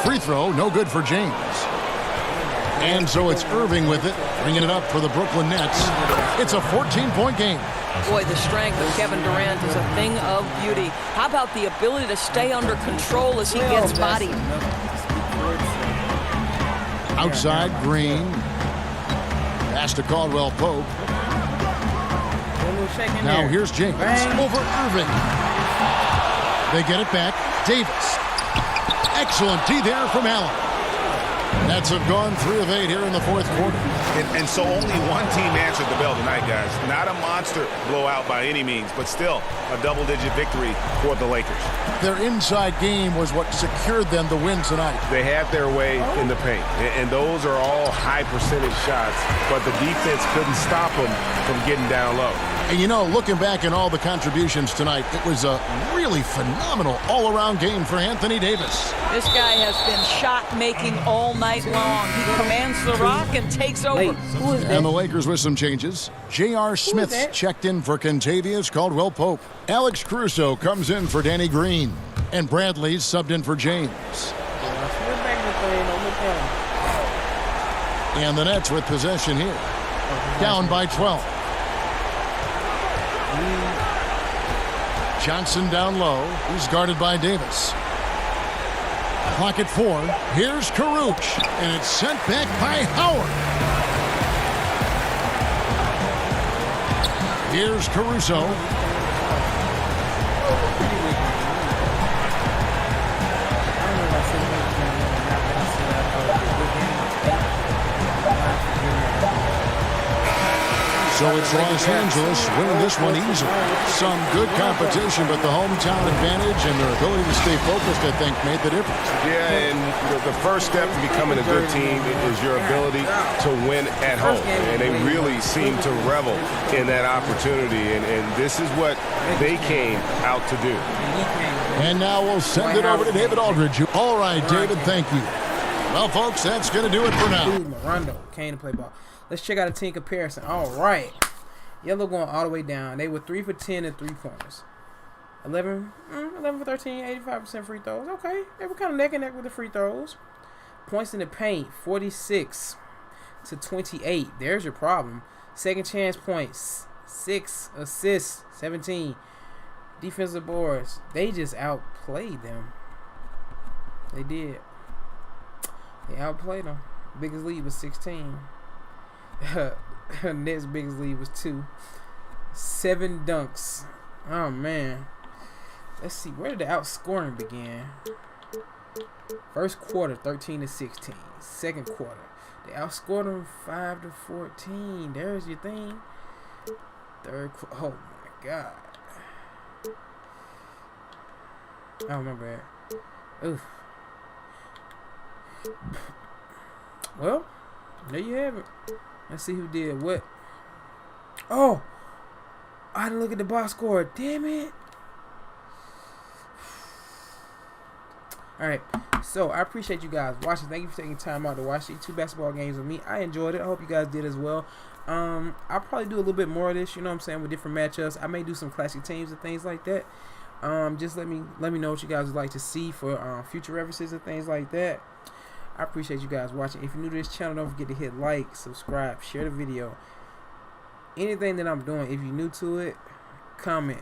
Free throw, no good for James. And so it's Irving with it, bringing it up for the Brooklyn Nets. It's a 14-point game. Boy, the strength of Kevin Durant is a thing of beauty. How about the ability to stay under control as he gets bodied? Outside, Green. Pass to Caldwell Pope. Now here's James over Irving. They get it back. Davis. Excellent D there from Allen. Nets have gone 3 of 8 here in the 4th quarter. And so only one team answered the bell tonight, guys. Not a monster blowout by any means, but still a double-digit victory for the Lakers. Their inside game was what secured them the win tonight. They had their way in the paint, and those are all high-percentage shots, but the defense couldn't stop them from getting down low. And you know, looking back at all the contributions tonight, it was a really phenomenal all-around game for Anthony Davis. This guy has been shot-making all night long. He commands the rock and takes over. And the Lakers with some changes. J.R. Smith checked in for Kentavious Caldwell-Pope. Alex Caruso comes in for Danny Green. And Bradley subbed in for James. And the Nets with possession here. Down by 12. Johnson down low. He's guarded by Davis. Clock at 4. Here's Koach. And it's sent back by Howard. Here's Caruso. So it's Los Angeles winning this one easily. Some good competition, but the hometown advantage and their ability to stay focused, I think, made the difference. Yeah, and the first step to becoming a good team is your ability to win at home. And they really seem to revel in that opportunity. And this is what they came out to do. And now we'll send it over to David Aldridge. All right, David, thank you. Well, folks, that's going to do it for now. Rondo came to play ball. Let's check out a team comparison. All right. Yellow going all the way down. They were 3 for 10 and 3-pointers. 11 for 13, 85% free throws. Okay. They were kind of neck and neck with the free throws. Points in the paint, 46 to 28. There's your problem. Second chance points, 6 assists, 17. Defensive boards, they just outplayed them. They did. They outplayed them. Biggest lead was 16. Next biggest lead was 2. 7 dunks. Oh man. Let's see, where did the outscoring begin? First quarter, 13 to 16. Second quarter, they outscored them 5 to 14. There's your thing. Third quarter, oh my god. I don't remember that. Oof. Well, there you have it. Let's see who did what. Oh, I didn't look at the box score. Damn it. All right, so I appreciate you guys watching. Thank you for taking time out to watch these 2 basketball games with me. I enjoyed it. I hope you guys did as well. I'll probably do a little bit more of this, you know what I'm saying, with different matchups. I may do some classic teams and things like that. Just let me know what you guys would like to see for future references and things like that. I appreciate you guys watching. If you're new to this channel, don't forget to hit like, subscribe, share the video. Anything that I'm doing, if you're new to it, comment,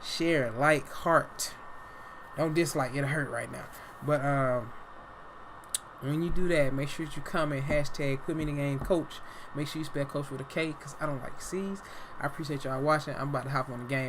share, like, heart. Don't dislike, it'll hurt right now. But when you do that, make sure that you comment hashtag put me in the game coach. Make sure you spell coach with a K, because I don't like C's. I appreciate y'all watching. I'm about to hop on the game.